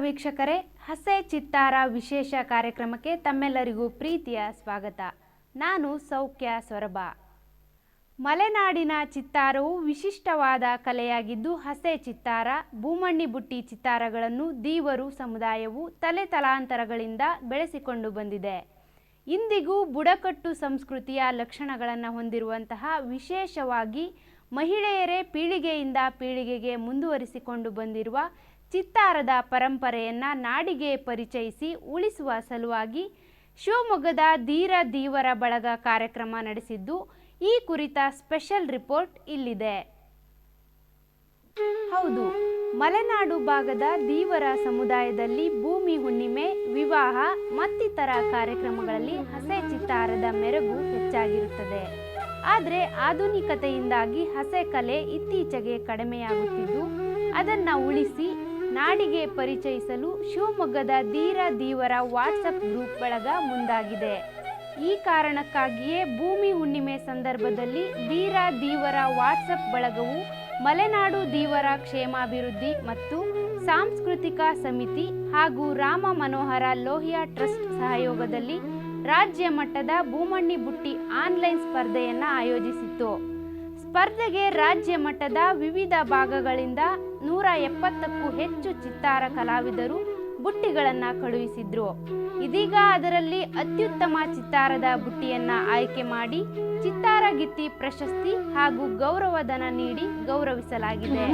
ವೀಕ್ಷಕರೇ, ಹಸೆ ಚಿತ್ತಾರ ವಿಶೇಷ ಕಾರ್ಯಕ್ರಮಕ್ಕೆ ತಮ್ಮೆಲ್ಲರಿಗೂ ಪ್ರೀತಿಯ ಸ್ವಾಗತ. ನಾನು ಸೌಖ್ಯ ಸೊರಬ. ಮಲೆನಾಡಿನ ಚಿತ್ತಾರವು ವಿಶಿಷ್ಟವಾದ ಕಲೆಯಾಗಿದ್ದು, ಹಸೆ ಚಿತ್ತಾರ, ಭೂಮಣ್ಣಿ ಬುಟ್ಟಿ ಚಿತ್ತಾರಗಳನ್ನು ದೀವರು ಸಮುದಾಯವು ತಲೆತಲಾಂತರಗಳಿಂದ ಬೆಳೆಸಿಕೊಂಡು ಬಂದಿದೆ. ಇಂದಿಗೂ ಬುಡಕಟ್ಟು ಸಂಸ್ಕೃತಿಯ ಲಕ್ಷಣಗಳನ್ನು ಹೊಂದಿರುವಂತಹ ವಿಶೇಷವಾಗಿ ಮಹಿಳೆಯರೇ ಪೀಳಿಗೆಯಿಂದ ಪೀಳಿಗೆಗೆ ಮುಂದುವರಿಸಿಕೊಂಡು ಬಂದಿರುವ ಚಿತ್ತಾರದ ಪರಂಪರೆಯನ್ನು ನಾಡಿಗೆ ಪರಿಚಯಿಸಿ ಉಳಿಸುವ ಸಲುವಾಗಿ ಶಿವಮೊಗ್ಗದ ಧೀರ ಧೀವರ ಬಳಗ ಕಾರ್ಯಕ್ರಮ ನಡೆಸಿದ್ದು, ಈ ಕುರಿತ ಸ್ಪೆಷಲ್ ರಿಪೋರ್ಟ್ ಇಲ್ಲಿದೆ. ಹೌದು, ಮಲೆನಾಡು ಭಾಗದ ಧೀವರ ಸಮುದಾಯದಲ್ಲಿ ಭೂಮಿ ಹುಣ್ಣಿಮೆ, ವಿವಾಹ ಮತ್ತಿತರ ಕಾರ್ಯಕ್ರಮಗಳಲ್ಲಿ ಹಸೆ ಚಿತ್ತಾರದ ಮೆರುಗು ಹೆಚ್ಚಾಗಿರುತ್ತದೆ. ಆದರೆ ಆಧುನಿಕತೆಯಿಂದಾಗಿ ಹಸೆ ಕಲೆ ಇತ್ತೀಚೆಗೆ ಕಡಿಮೆಯಾಗುತ್ತಿದ್ದು, ಅದನ್ನು ಉಳಿಸಿ ನಾಡಿಗೆ ಪರಿಚಯಿಸಲು ಶಿವಮೊಗ್ಗದ ಧೀರ ಧೀವರ ವಾಟ್ಸಪ್ ಗ್ರೂಪ್ ಬಳಗ ಮುಂದಾಗಿದೆ. ಈ ಕಾರಣಕ್ಕಾಗಿಯೇ ಭೂಮಿ ಹುಣ್ಣಿಮೆ ಸಂದರ್ಭದಲ್ಲಿ ಧೀರ ಧೀವರ ವಾಟ್ಸಪ್ ಬಳಗವು ಮಲೆನಾಡು ಧೀವರ ಕ್ಷೇಮಾಭಿವೃದ್ಧಿ ಮತ್ತು ಸಾಂಸ್ಕೃತಿಕ ಸಮಿತಿ ಹಾಗೂ ರಾಮ ಮನೋಹರ ಲೋಹಿಯಾ ಟ್ರಸ್ಟ್ ಸಹಯೋಗದಲ್ಲಿ ರಾಜ್ಯ ಮಟ್ಟದ ಭೂಮಣ್ಣಿ ಬುಟ್ಟಿ ಆನ್ಲೈನ್ ಸ್ಪರ್ಧೆಯನ್ನು ಆಯೋಜಿಸಿತ್ತು. ಸ್ಪರ್ಧೆಗೆ ರಾಜ್ಯ ಮಟ್ಟದ ವಿವಿಧ ಭಾಗಗಳಿಂದ 170ಕ್ಕೂ ಹೆಚ್ಚು ಚಿತ್ತಾರ ಕಲಾವಿದರು ಬುಟ್ಟಿಗಳನ್ನು ಕಳುಹಿಸಿದ್ರು. ಇದೀಗ ಅದರಲ್ಲಿ ಅತ್ಯುತ್ತಮ ಚಿತ್ತಾರದ ಬುಟ್ಟಿಯನ್ನು ಆಯ್ಕೆ ಮಾಡಿ ಚಿತ್ತಾರ ಗಿತ್ತಿ ಪ್ರಶಸ್ತಿ ಹಾಗೂ ಗೌರವಧನ ನೀಡಿ ಗೌರವಿಸಲಾಗಿದೆ.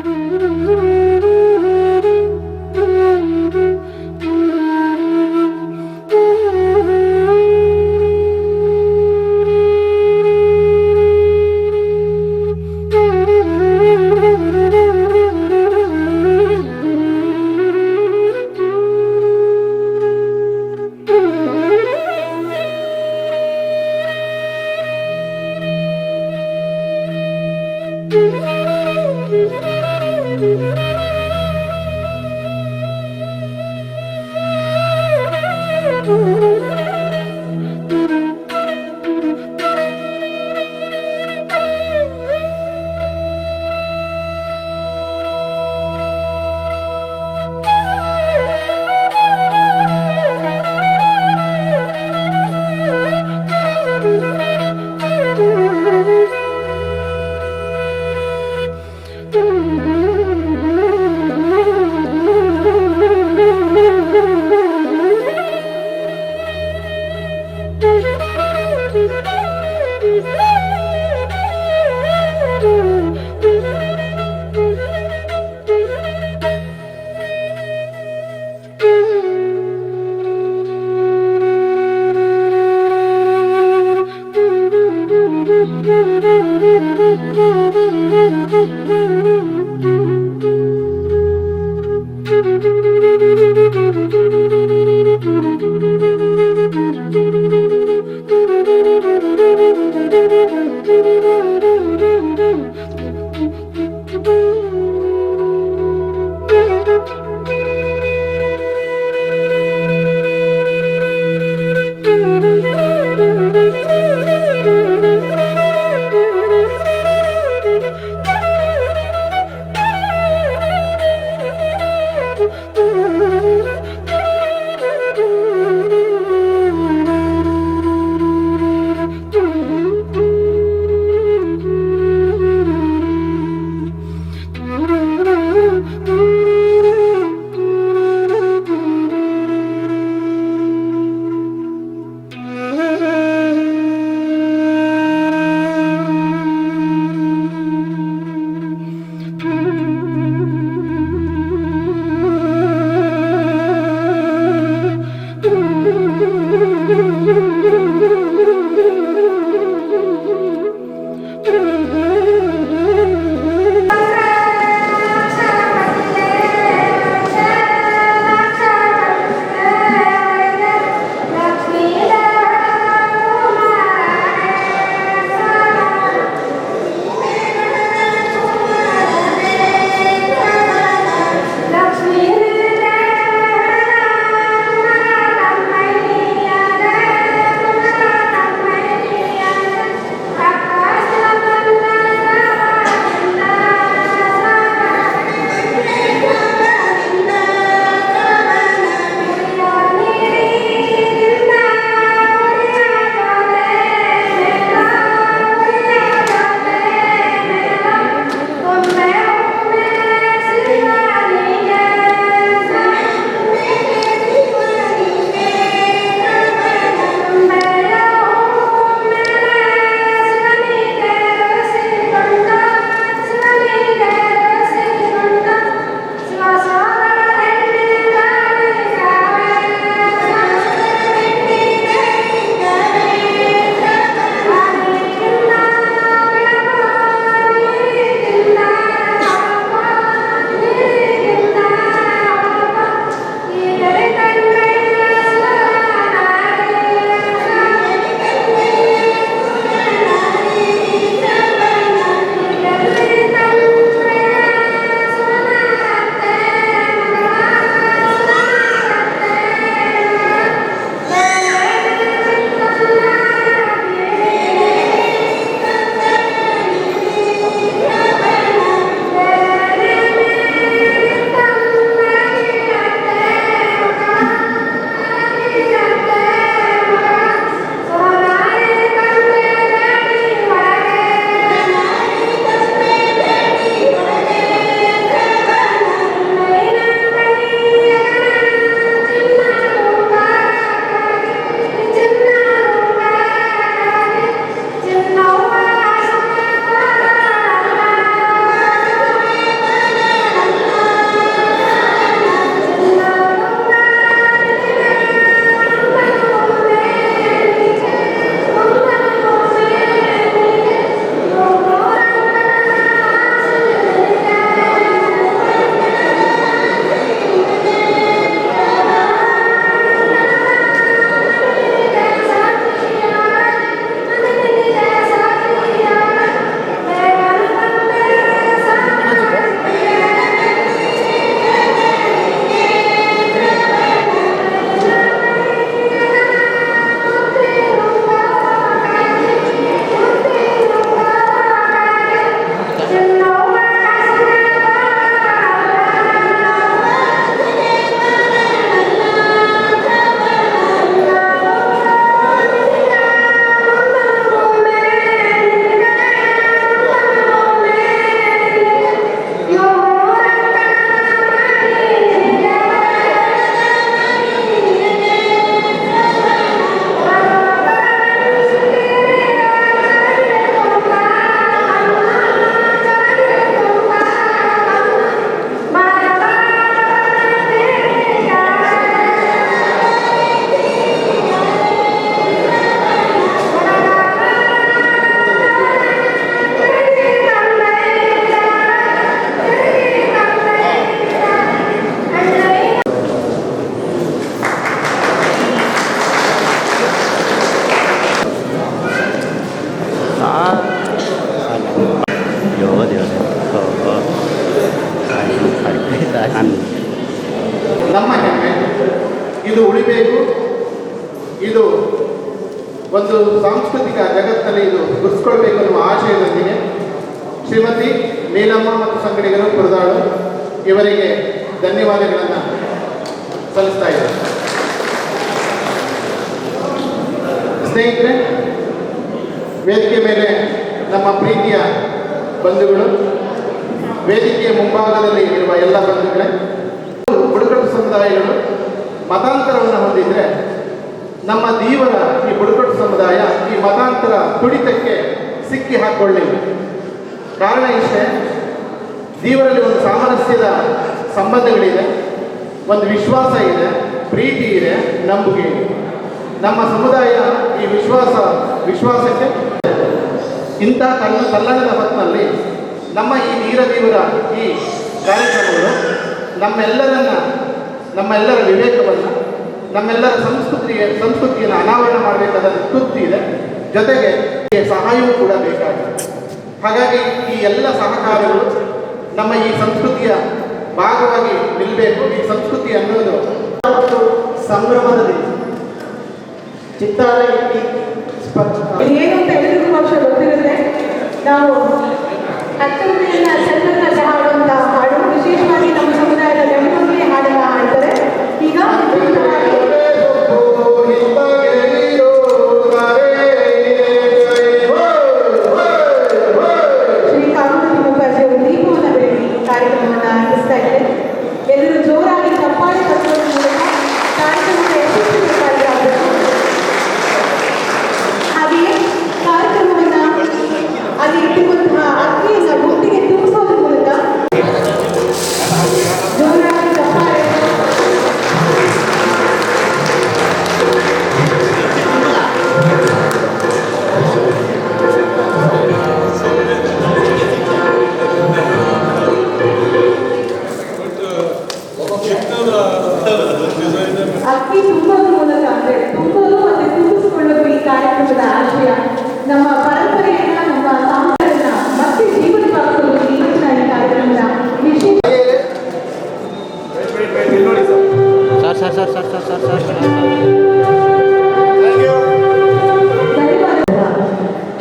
ಸಾಂಸ್ಕೃತಿಕ ಜಗತ್ತಿನಲ್ಲಿ ಇದು ಗುರುತಿಸ್ಕೊಳ್ಬೇಕು ಅನ್ನುವ ಆಶಯದೊಂದಿಗೆ ಶ್ರೀಮತಿ ನೀಲಮ್ಮ ಮತ್ತು ಸಂಗಡಿಗರು ಕುರುದಾಳು ಇವರಿಗೆ ಧನ್ಯವಾದಗಳನ್ನು ಸಲ್ಲಿಸ್ತಾ ಇದ್ದಾರೆ. ಸ್ನೇಹಿತರೆ, ವೇದಿಕೆ ಮೇಲೆ ನಮ್ಮ ಪ್ರೀತಿಯ ಬಂಧುಗಳು, ವೇದಿಕೆಯ ಮುಂಭಾಗದಲ್ಲಿ ಇರುವ ಎಲ್ಲ ಬಂಧುಗಳೇ, ಬುಡಕಟ್ಟು ಸಮುದಾಯಗಳು ಮತಾಂತರವನ್ನು ಹೊಂದಿದ್ರೆ ನಮ್ಮ ದೀವರ ಈ ಬುಡಕಟ್ಟು ಸಮುದಾಯ ಈ ಮತಾಂತರ ತುಡಿತಕ್ಕೆ ಸಿಕ್ಕಿ ಹಾಕ್ಕೊಳ್ಳಿಲ್ಲ. ಕಾರಣ ಇಷ್ಟೇ, ದೀವರಲ್ಲಿ ಒಂದು ಸಾಮರಸ್ಯದ ಸಂಬಂಧಗಳಿದೆ, ಒಂದು ವಿಶ್ವಾಸ ಇದೆ, ಪ್ರೀತಿ ಇದೆ, ನಂಬಿಕೆ ಇದೆ. ನಮ್ಮ ಸಮುದಾಯ ಈ ವಿಶ್ವಾಸಕ್ಕೆ ಇಂಥ ತಲ್ಲಣದ ಹೊತ್ತಿನಲ್ಲಿ ನಮ್ಮ ಈ ನೀರದೀವರ ಈ ಕಾರ್ಯಕ್ರಮಗಳು ನಮ್ಮೆಲ್ಲರ ವಿವೇಕವನ್ನು, ನಮ್ಮೆಲ್ಲರ ಸಂಸ್ಕೃತಿಯನ್ನು ಅನಾವರಣ ಮಾಡಬೇಕಾದ ತುರ್ತಿ ಇದೆ. ಜೊತೆಗೆ ಸಹಾಯವೂ ಕೂಡ ಬೇಕಾಗಿದೆ. ಹಾಗಾಗಿ ಈ ಎಲ್ಲ ಸಹಕಾರಗಳು ನಮ್ಮ ಈ ಸಂಸ್ಕೃತಿಯ ಭಾಗವಾಗಿ ನಿಲ್ಲಬೇಕು. ಈ ಸಂಸ್ಕೃತಿ ಅನ್ನೋದು ಮತ್ತು ಸಂಭ್ರಮದಲ್ಲಿ ಚಿತ್ತಾರ ಇಟ್ಟು ಏನು ಅಂತ ಎಲ್ಲರಿಗೂ ವರ್ಷ ಗೊತ್ತಿರುತ್ತೆ. ನಾವು ಹತ್ತೊಂಬತ್ತೆಯ ಚಂದ್ರನ ಹಾಡುವಂಥ ಹಾಡು ವಿಶೇಷವಾಗಿ ನಮ್ಮ ಸಮುದಾಯದ ಗಂಡರಿಗೆ ಹಾಡನ್ನ ಹಾಡ್ತಾರೆ. ಈಗ ಶ್ರೀ ಕಾಮೂರಿ ಮುಖರ್ಜಿಯವರು ದೀಪವನ್ನು ಬೆಳಗಿ ಕಾರ್ಯಕ್ರಮವನ್ನು ನಡೆಸ್ತಾ ಇದ್ದಾರೆ. ಎಲ್ಲರೂ ಜೋರಾಗಿ ಚಪ್ಪಾಳೆ ತಟ್ಟುವುದರ ಮೂಲಕ ಕಾರ್ಯಕ್ರಮಕ್ಕೆ ಯಶಸ್ವಿಯಾಗಬೇಕು. ಹಾಗೆಯೇ ಕಾರ್ಯಕ್ರಮವನ್ನು ಅಲ್ಲಿ ಇಟ್ಟಿರುವಂತಹ ಅಕ್ಕಿಯನ್ನು ಗುಂಡಿಗೆ ತುಂಬಿಸೋದ್ರ ಮೂಲಕ ಜೋರಾಗಿ ಚಪ್ಪಾಳೆ. ಅಕ್ಕಿ ತುಂಬೋದ್ರ ಮೂಲಕ ಅಂದರೆ ತುಂಬೋದು ಮತ್ತು ತುಂಬಿಸಿಕೊಳ್ಳೋದು ಈ ಕಾರ್ಯಕ್ರಮದ ಆಶಯ. ನಮ್ಮ ಪರಂಪರೆಯನ್ನ, ನಮ್ಮ ಸಾಂಸ್ಕೃತಿಯನ್ನ ಮತ್ತೆ ಜೀವಂತವಾಗಿಸೋದು ಈ ಕಾರ್ಯಕ್ರಮದ ವಿಶೇಷ.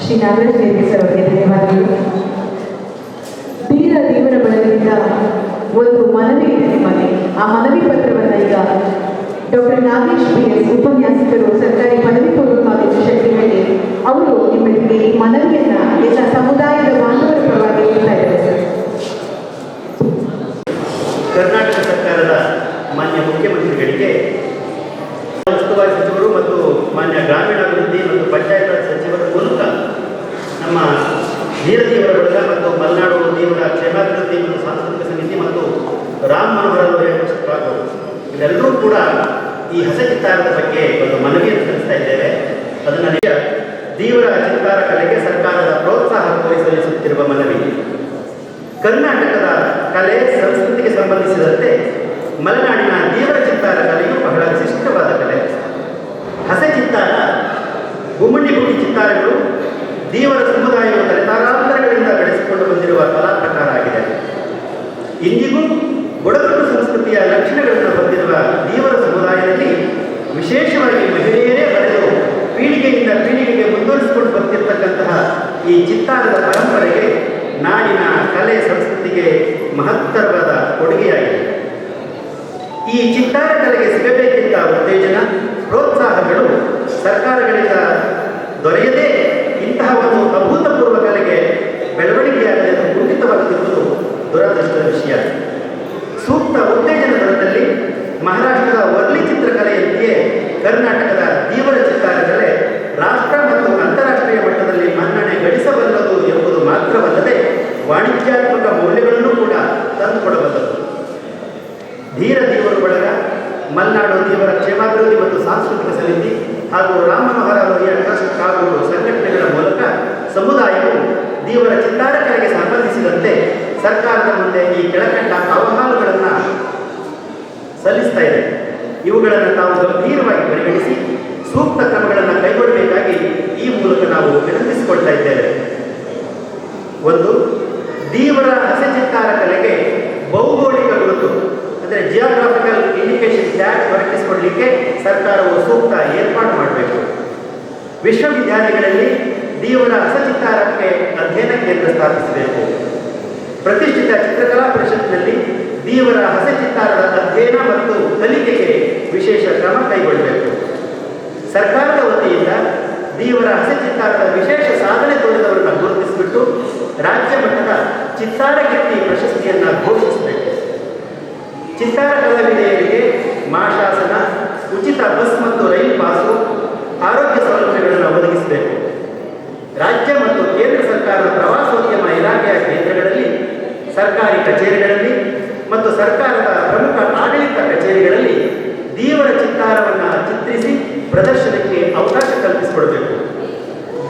ಶ್ರೀ ನಾಗರಾಜ್ ಸರ್ ಅವರಿಗೆ ಧನ್ಯವಾದಗಳು. ದೇವರ ಬಳಗದಿಂದ ಒಂದು ಮನವಿ ಇದೆ ನಿಮ್ಮಲ್ಲಿ. ಆ ಮನವಿ ಪತ್ರವನ್ನು ಈಗ ಡಾಕ್ಟರ್ ನಾಗೇಶ್ PS ಉಪನ್ಯಾಸಕರು ಸರ್ಕಾರಿ ಪದವಿ ಪೂರ್ವ ಕಾಲೇಜು ಶೆಟ್ಟಿಹಳ್ಳಿ ಅವರು ನಿಮಗೆ ಈ ಮನವಿಯನ್ನ ಎಲ್ಲ ಸಮುದಾಯದ ಬಾಂಧವರ ಪರವಾಗಿ ಹೇಳ್ತಾ ಇದ್ದಾರೆ ಸರ್. ಕರ್ನಾಟಕ ಸರ್ಕಾರದ ಮಾನ್ಯ ಮುಖ್ಯಮಂತ್ರಿಗಳಿಗೆ, ಉಸ್ತುವಾರಿ ಸಚಿವರು ಮತ್ತು ಮಾನ್ಯ ಗ್ರಾಮೀಣಾಭಿವೃದ್ಧಿ ಮತ್ತು ಪಂಚಾಯತ್ ರಾಜ್ ಸಚಿವರ ಮೂಲಕ ನಮ್ಮ ನೀರದೀವರ ಬಳಗ ಮತ್ತು ಮಲೆನಾಡು ದೀವರ ಕ್ಷೇಮಾಭಿವೃದ್ಧಿ ಮತ್ತು ಸಾಂಸ್ಕೃತಿಕ ಸಮಿತಿ ಮತ್ತು ರಾಮ್ ಮನೋಹರ ಲೋಹಿಯಾ ಇವೆಲ್ಲರೂ ಕೂಡ ಈ ಹಸ ಚಿತ್ತಾರದ ಬಗ್ಗೆ ಒಂದು ಮನವಿಯನ್ನು ಸಲ್ಲಿಸ್ತಾ ಇದ್ದೇವೆ. ಅದನ್ನು ದೀವರ ಚಿತ್ತಾರ ಕಲೆಗೆ ಸರ್ಕಾರದ ಪ್ರೋತ್ಸಾಹ ಕೋರಿ ಸಲ್ಲಿಸುತ್ತಿರುವ ಮನವಿ. ಕರ್ನಾಟಕದ ಕಲೆ ಸಂಸ್ಕೃತಿಗೆ ಸಂಬಂಧಿಸಿದಂತೆ ಮಲೆನಾಡಿನ ದೀವರ ಚಿತ್ತಾರ ಕಲೆಯು ಬಹಳ ವಿಶಿಷ್ಟವಾದ ಕಲೆ. ಹಸೆ ಚಿತ್ತಾರ, ಗುಮ್ಮಡಿ ಚಿತ್ತಾರಗಳು ದೀವರ ಸಮುದಾಯವು ತಲೆತಾರಾಂತರಗಳಿಂದ ಬೆಳೆಸಿಕೊಂಡು ಬಂದಿರುವ ಕಲಾ ಪ್ರಕಾರ ಆಗಿದೆ. ಇಂದಿಗೂ ಬುಡಕಟ್ಟು ಸಂಸ್ಕೃತಿಯ ಲಕ್ಷಣಗಳನ್ನು ಹೊಂದಿರುವ ದೀವರ ಸಮುದಾಯದಲ್ಲಿ ವಿಶೇಷವಾಗಿ ಮಹಿಳೆಯರೇ ಬರೆದು ಪೀಳಿಗೆಯಿಂದ ಪೀಳಿಗೆಗೆ ಮುಂದುವರಿಸಿಕೊಂಡು ಬರ್ತಿರ್ತಕ್ಕಂತಹ ಈ ಚಿತ್ತಾರದ ಪರಂಪರೆಗೆ, ನಾಡಿನ ಕಲೆ ಸಂಸ್ಕೃತಿಗೆ ಮಹತ್ತರವಾದ ಕೊಡುಗೆಯಾಗಿದೆ. ಈ ಚಿತ್ತಾರ ಕಲೆಗೆ ಸಿಗಬೇಕಿದ್ದ ಉತ್ತೇಜನ, ಪ್ರೋತ್ಸಾಹಗಳು ಸರ್ಕಾರಗಳಿಂದ ದೊರೆಯದೇ ಇಂತಹ ಒಂದು ಅಭೂತಪೂರ್ವ ಕಲೆಗೆ ಬೆಳವಣಿಗೆಯಾಗದೆ ಕುಂಠಿತವಾಗುತ್ತಿರುವುದು ದುರದೃಷ್ಟದ ವಿಷಯ. ಸೂಕ್ತ ಉತ್ತೇಜನ ದರದಲ್ಲಿ ಮಹಾರಾಷ್ಟ್ರದ ವರ್ಲಿ ಚಿತ್ರಕಲೆಯಂತೆಯೇ ಕರ್ನಾಟಕದ ದೀವರ ಚಿತ್ತಾರ ಕಲೆ ರಾಷ್ಟ್ರ ಮತ್ತು ಅಂತಾರಾಷ್ಟ್ರೀಯ ಮಟ್ಟದಲ್ಲಿ ಮನ್ನಣೆ ಗಳಿಸಬಲ್ಲದು ಎಂಬುದು ಮಾತ್ರವಲ್ಲದೆ ವಾಣಿಜ್ಯಾತ್ಮಕ ಮೌಲ್ಯಗಳನ್ನು ಕೂಡ ತಂದುಕೊಡಬಲ್ಲದು. ಧೀರ ದೀವರು ಬಳಗ, ಮಲೆನಾಡು ದೀವರ ಕ್ಷೇಮಾಭಿವೃದ್ಧಿ ಮತ್ತು ಸಾಂಸ್ಕೃತಿಕ ಸಮಿತಿ ಹಾಗೂ ರಾಮ್ ಮನೋಹರ ಲೋಹಿಯಾ ಟ್ರಸ್ಟ್ ಹಾಗೂ ಸಂಘಟನೆಗಳ ಮೂಲಕ ಸಮುದಾಯವು ದೀವರ ಚಿತ್ತಾರ ಕಲೆಗೆ ಸಂಬಂಧಿಸಿದಂತೆ ಸರ್ಕಾರದ ಮುಂದೆ ಈ ಕೆಳಕಂಡ ಆಹ್ವಾನಗಳನ್ನು ಸಲ್ಲಿಸ್ತಾ ಇದೆ. ಇವುಗಳನ್ನು ತಾವು ಗಂಭೀರವಾಗಿ ಪರಿಗಣಿಸಿ ಸೂಕ್ತ ಕ್ರಮಗಳನ್ನು ಕೈಗೊಳ್ಳಬೇಕಾಗಿ ಈ ಮೂಲಕ ನಾವು ವಿನಂತಿಸಿಕೊಳ್ತಾ ಇದ್ದೇವೆ. ಒಂದು, ದೀವರ ಹಸೆ ಚಿತ್ತಾರ ಕಲೆಗೆ ಭೌಗೋಳಿಕ ಗುರುತು ಅಂದರೆ ಜಿಯೋಗ್ರಾಫಿಕಲ್ ಇಂಡಿಕೇಶನ್ ಟ್ಯಾಗ್ ದೊರಕಿಸಿಕೊಳ್ಳಲಿಕ್ಕೆ ಸರ್ಕಾರವು ಸೂಕ್ತ ಏರ್ಪಾಡು ಮಾಡಬೇಕು. ವಿಶ್ವವಿದ್ಯಾಲಯ ವಿದ್ಯಾಲಯಗಳಲ್ಲಿ ದೇವರ ಹಸಚಿತ್ತಾರಕ್ಕೆ ಅಧ್ಯಯನ ಕೇಂದ್ರ ಸ್ಥಾಪಿಸಬೇಕು. ಪ್ರತಿಷ್ಠಿತ ಚಿತ್ರಕಲಾ ಪರಿಷತ್ನಲ್ಲಿ ದೇವರ ಹಸಚಿತ್ತಾರದ ಅಧ್ಯಯನ ಮತ್ತು ಕಲಿಕೆಗೆ ವಿಶೇಷ ಕ್ರಮ ಕೈಗೊಳ್ಳಬೇಕು. ಸರ್ಕಾರದ ವತಿಯಿಂದ ದೇವರ ಹಸಚಿತ್ತಾರದ ವಿಶೇಷ ಸಾಧನೆ ತೋರಿದವರನ್ನು ಗುರುತಿಸಿಬಿಟ್ಟು ರಾಜ್ಯ ಮಟ್ಟದ ಚಿತ್ತಾರ ಕೀರ್ತಿ ಪ್ರಶಸ್ತಿಯನ್ನು ಘೋಷಿಸಬೇಕು. ಚಿತ್ತಾರ ಕಲಾವಿದೆಯರಿಗೆ ಮಾಶಾಸನ, ಉಚಿತ ಬಸ್ ಮತ್ತು ರೈಲು ಪಾಸು, ಆರೋಗ್ಯ ಸೌಲಭ್ಯಗಳನ್ನು ಒದಗಿಸಬೇಕು. ರಾಜ್ಯ ಮತ್ತು ಕೇಂದ್ರ ಸರ್ಕಾರದ ಪ್ರವಾಸೋದ್ಯಮ ಇಲಾಖೆಯ ಕೇಂದ್ರಗಳಲ್ಲಿ, ಸರ್ಕಾರಿ ಕಚೇರಿಗಳಲ್ಲಿ ಮತ್ತು ಸರ್ಕಾರದ ಪ್ರಮುಖ ಆಡಳಿತ ಕಚೇರಿಗಳಲ್ಲಿ ದೇವರ ಚಿತ್ತಾರವನ್ನು ಚಿತ್ರಿಸಿ ಪ್ರದರ್ಶನಕ್ಕೆ ಅವಕಾಶ ಕಲ್ಪಿಸಿಕೊಡಬೇಕು.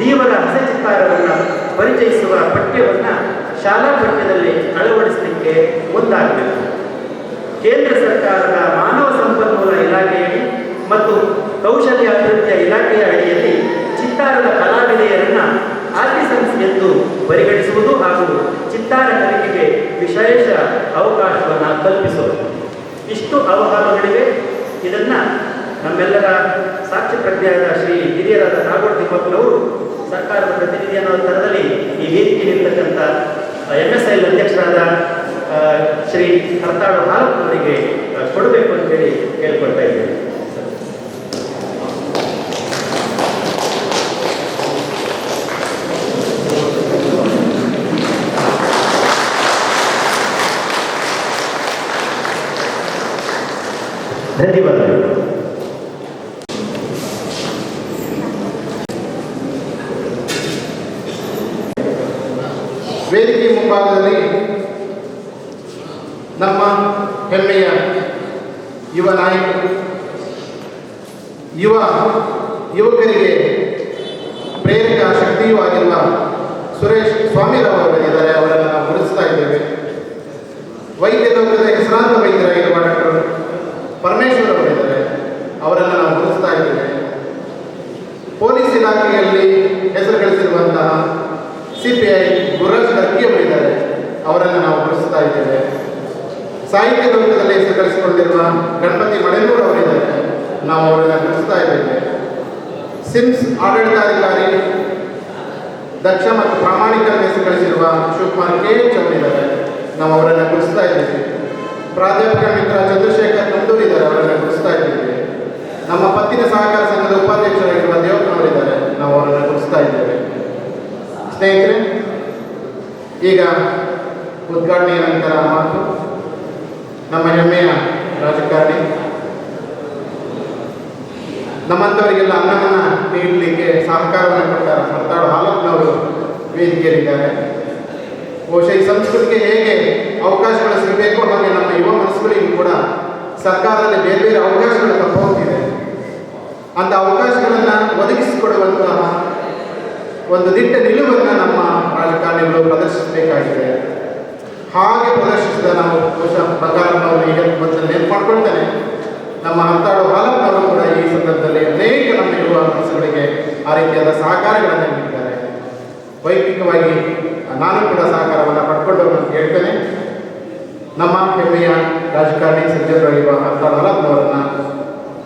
ದೇವರ ಹಸಚಿತ್ತಾರವನ್ನು ಪರಿಚಯಿಸುವ ಪಠ್ಯವನ್ನು ಶಾಲಾ ಪಠ್ಯದಲ್ಲಿ ಅಳವಡಿಸಲಿಕ್ಕೆ ಮುಂದಾಗಬೇಕು. ಕೇಂದ್ರ ಸರ್ಕಾರದ ಮಾನವ ಸಂಪನ್ಮೂಲ ಇಲಾಖೆಯಡಿ ಮತ್ತು ಕೌಶಲ್ಯ ಅಭಿವೃದ್ಧಿಯ ಇಲಾಖೆಯ ಅಡಿಯಲ್ಲಿ ಚಿತ್ತಾರದ ಕಲಾವಿದೆಯರನ್ನು ಆರ್ಟಿಸನ್ಸ್ ಎಂದು ಪರಿಗಣಿಸುವುದು ಹಾಗೂ ಚಿತ್ತಾರ ಕಲಿಕೆಗೆ ವಿಶೇಷ ಅವಕಾಶವನ್ನು ಕಲ್ಪಿಸುವುದು. ಇಷ್ಟು ಆಹ್ವಾನಗಳಿವೆ. ಇದನ್ನು ನಮ್ಮೆಲ್ಲರ ಸಾಕ್ಷಿ ಪ್ರಜ್ಞೆಯಾದ ಶ್ರೀ ಹಿರಿಯರಾದ ನಾಗೋಡ್ ತಿಮ್ಮಪ್ಪನವರು ಸರ್ಕಾರದ ಪ್ರತಿನಿಧಿ ಅನ್ನೋ ಥರದಲ್ಲಿ ಈ ವೇದಿಕೆ ನಿರ್ತಕ್ಕಂಥ MSIL ಅಧ್ಯಕ್ಷರಾದ ಶ್ರೀ ಹರ್ತಾಳು ಹಾಲಪ್ಪನವರಿಗೆ ಕೊಡಬೇಕು ಅಂತೇಳಿ ಕೇಳ್ಕೊಳ್ತಾ ಇದ್ದೇನೆ. ಧನ್ಯವಾದಗಳು. ವೇದಿಕೆ ಮುಂಭಾಗದಲ್ಲಿ ನಮ್ಮ ಹೆಮ್ಮೆಯ ಯುವ ನಾಯಕರು, ಯುವಕರಿಗೆ ಪ್ರೇರಕ ಶಕ್ತಿಯೂ ಆಗಿರುವ ಸುರೇಶ್ ಸ್ವಾಮಿರವರು ಇದ್ದಾರೆ. ಅವರನ್ನು ನಾವು ಗುರುತಿಸ್ತಾ ಇದ್ದೇವೆ. ವೈದ್ಯ ಲೋಕದ ಹೆಸರಾಂತ ವೈದ್ಯರಾಗಿರುವ ಡಾಕ್ಟರ್ ಪರಮೇಶ್ವರ್ ಅವರಿದ್ದಾರೆ. ಅವರನ್ನು ನಾವು ಗುರುತಿಸ್ತಾ ಇದ್ದೇವೆ. ಪೊಲೀಸ್ ಇಲಾಖೆಯಲ್ಲಿ ಹೆಸರು ಗಳಿಸಿರುವಂತಹ CPI ಗುರುರಾಜ್ ಕರ್ಕಿ ಅವರಿದ್ದಾರೆ. ಅವರನ್ನು ನಾವು ಗುರುತಿಸ್ತಾ ಇದ್ದೇವೆ. ಸಾಹಿತ್ಯ ಲೋಕದಲ್ಲಿ ಹೆಸರು ಗಳಿಸಿಕೊಂಡಿರುವ ಗಣಪತಿ ಮಳೆನೂರು ಅವರಿದ್ದಾರೆ. ನಾವು ಅವರನ್ನು ಗುರುತಿಸ್ತಾ ಇದ್ದೇವೆ. ಸಿಮ್ಸ್ ಆಡಳಿತಾಧಿಕಾರಿ ದಕ್ಷ ಮತ್ತು ಪ್ರಾಮಾಣಿಕ ಹೆಸರು ಗಳಿಸಿರುವ ಶಿವಕುಮಾರ್ KH ಅವರಿದ್ದಾರೆ. ನಾವು ಅವರನ್ನು ಗುರುತಿಸ್ತಾ ಇದ್ದೇವೆ. ಪ್ರಾಧ್ಯಾಪಕ ಮಿತ್ರ ಚಂದ್ರಶೇಖರ್ ನಂದೂರಿದ್ದಾರೆ. ಅವರನ್ನು ಗುರುತಿಸ್ತಾ ಇದ್ದೇವೆ. ನಮ್ಮ ಪತ್ತಿನ ಸಹಕಾರ ಸಂಘದ ಉಪಾಧ್ಯಕ್ಷರಾಗಿರುವ ದೇವಪ್ಪನವರಿದ್ದಾರೆ. ನಾವು ಅವರನ್ನು ಗುರುತಿಸ್ತಾ ಇದ್ದೇವೆ. ಸ್ನೇಹಿತರೆ, ಈಗ ಉದ್ಘಾಟನೆಯ ನಂತರ ಮಾತು ನಮ್ಮ ಹೆಮ್ಮೆಯ ರಾಜಕಾರಣಿ, ನಮ್ಮಂಥವರಿಗೆಲ್ಲ ಅನ್ನವನ್ನು ನೀಡಲಿಕ್ಕೆ ಸಹಕಾರವನ್ನು ಕೊಟ್ಟ ಹರ್ತಾಳು ಹಾಲಪ್ಪನವರು ವೇದಿಕೆಯಲ್ಲಿದ್ದಾರೆ. ಬಹುಶಃ ಈ ಸಂಸ್ಕೃತಿಗೆ ಹೇಗೆ ಅವಕಾಶಗಳು ಸಿಗಬೇಕು ಹಾಗೆ ನಮ್ಮ ಯುವ ಮನಸ್ಸುಗಳಿಗೂ ಕೂಡ ಸರ್ಕಾರದಲ್ಲಿ ಬೇರೆ ಬೇರೆ ಅವಕಾಶಗಳು ತಪ್ಪೋಗ್ತಿದೆ. ಅಂಥ ಅವಕಾಶಗಳನ್ನು ಒದಗಿಸಿಕೊಡುವಂತಹ ಒಂದು ದಿಟ್ಟ ನಿಲುವನ್ನು ನಮ್ಮ ರಾಜಕಾರಣಿಗಳು ಪ್ರದರ್ಶಿಸಬೇಕಾಗಿದೆ. ಹಾಗೆ ಪ್ರದರ್ಶಿಸಿದ ನಾವು ಬಹುಶಃ ಬಂಗಾರನವರು ಈಗ ಮೊದಲು ನೆನಪು ಮಾಡ್ಕೊಳ್ತೇನೆ. ನಮ್ಮ ಹರ್ತಾಳು ಹಾಲಪ್ಪನವರು ಕೂಡ ಈ ಸಂದರ್ಭದಲ್ಲಿ ಅನೇಕ ನಮ್ಮ ಯುವ ಮನಸ್ಸುಗಳಿಗೆ ಆ ರೀತಿಯಾದ ಸಹಕಾರಗಳನ್ನು ನೀಡಿದ್ದಾರೆ. ವೈಯಕ್ತಿಕವಾಗಿ ನಾನು ಕೂಡ ಸಹಕಾರವನ್ನು ಪಡ್ಕೊಂಡು ಅಂತ ಹೇಳ್ತೇನೆ. ನಮ್ಮ ಹೆಮ್ಮೆಯ ರಾಜಕಾರಣಿ ಸಜ್ಜನರಾಗಿರುವ ಹರ್ತಾಳು ಹಾಲಪ್ಪನವರನ್ನು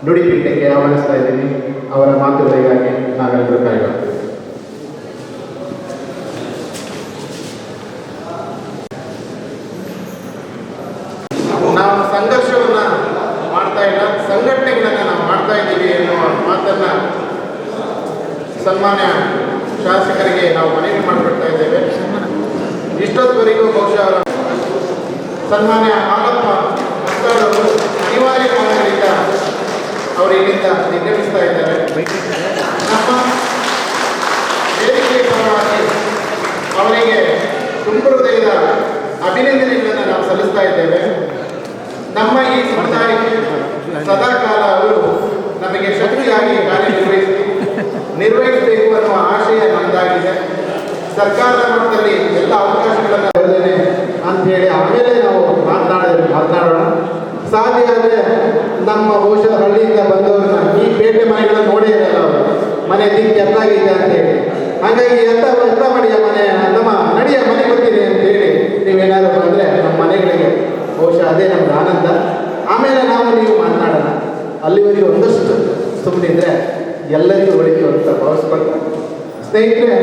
ನುಡಿಪೀಠಕ್ಕೆ ಆಹ್ವಾನಿಸ್ತಾ ಇದ್ದೀನಿ. ಅವರ ಮಾತುಗಳಿಗಾಗಿ ನಾವೆಲ್ಲರೂ ಕಾಯುವ. ನಾವು ಸಂಘರ್ಷವನ್ನು ಮಾಡ್ತಾ ಇಲ್ಲ, ಸಂಘಟನೆಗಳನ್ನು ನಾವು ಮಾಡ್ತಾ ಇದ್ದೀವಿ ಎನ್ನುವ ಮಾತನ್ನು ಸನ್ಮಾನ್ಯ ಶಾಸಕರಿಗೆ ನಾವು ಮನವಿ ಮಾಡಿಕೊಡ್ತಾ ಇದ್ದೇವೆ. ಇಷ್ಟೊತ್ತವರೆಗೂ ಬಹುಶಃ ಸನ್ಮಾನ್ಯ ಹಾಲಪ್ಪ ಹರ್ತಾಳವರು ಅನಿವಾರ್ಯ ಕಾರಣಗಳಿಂದ ಅವರು ಇಲ್ಲಿಂದ ನಿರ್ಗಮಿಸ್ತಾ ಇದ್ದಾರೆ. ನಮ್ಮ ವೇದಿಕೆ ಪರವಾಗಿ ಅವರಿಗೆ ತುಂಬ ಹೃದಯದ ಅಭಿನಂದನೆಗಳನ್ನು ನಾವು ಸಲ್ಲಿಸ್ತಾ ಇದ್ದೇವೆ. ನಮ್ಮ ಈ ಸಮುದಾಯಕ್ಕೆ ಸದಾಕಾಲ ಅವರು ನಮಗೆ ಶಕ್ತಿಯಾಗಿ ನಿರ್ವಹಿಸಬೇಕು ಅನ್ನುವ ಆಶಯ ನಮ್ಮದಾಗಿದೆ. ಸರ್ಕಾರದ ಮಟ್ಟದಲ್ಲಿ ಎಲ್ಲ ಅವಕಾಶಗಳನ್ನು ಬರೆದೇನೆ ಅಂಥೇಳಿ ಆಮೇಲೆ ನಾವು ಮಾತನಾಡೋಣ. ಸಾಧ್ಯ ಆದರೆ ನಮ್ಮ ಬಹುಶಃ ಹಳ್ಳಿಯಿಂದ ಬಂದವ್ರನ್ನ ಈ ಪೇಟೆ ಮನೆಗಳನ್ನು ನೋಡೇ ಇರಲ್ಲ. ಅವರು ಮನೆ ದಿಕ್ಕಿ ಎತ್ತಾಗಿದೆ ಅಂತೇಳಿ, ಹಾಗಾಗಿ ಎತ್ತ ಮಾಡಿಯ ಮನೆ ನಮ್ಮ ನಡಿಯ ಮನೆ ಬರ್ತೀನಿ ಅಂತೇಳಿ ನೀವೇನಾದ್ರು ಬಂದರೆ ನಮ್ಮ ಮನೆಗಳಿಗೆ ಬಹುಶಃ ಅದೇ ನಮ್ಗೆ ಆನಂದ. ಆಮೇಲೆ ನೀವು ಮಾತನಾಡೋಣ. ಅಲ್ಲಿವರೆಗೂ ಒಂದಷ್ಟು ಸುಮ್ಮನಿದ್ರೆ ಎಲ್ಲರಿಗೂ ಒಳಿತು ಅಂತ ಭಾವಿಸ್ಕೊಳ್ತಾ ಸ್ನೇಹಿತರೆ,